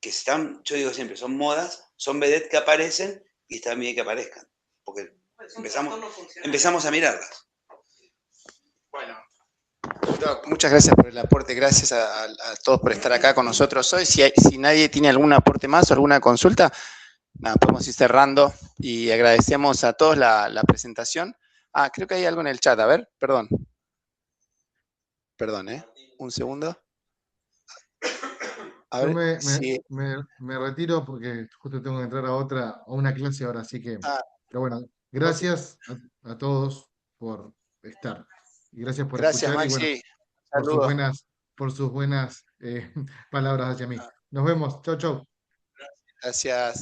yo digo siempre, son modas, son vedettes que aparecen y está bien que aparezcan, porque empezamos a mirarlas. Bueno, Doc, muchas gracias por el aporte, gracias a todos por estar acá con nosotros hoy. Si nadie tiene algún aporte más o alguna consulta, nada, podemos ir cerrando y agradecemos a todos la presentación. Creo que hay algo en el chat, a ver, perdón, un segundo. A ver, me retiro porque justo tengo que entrar a una clase ahora, así que, pero bueno, gracias a todos por estar. Y gracias por escuchar Maxi. Y bueno, por sus buenas palabras hacia mí. Nos vemos. Chau, chau. Gracias.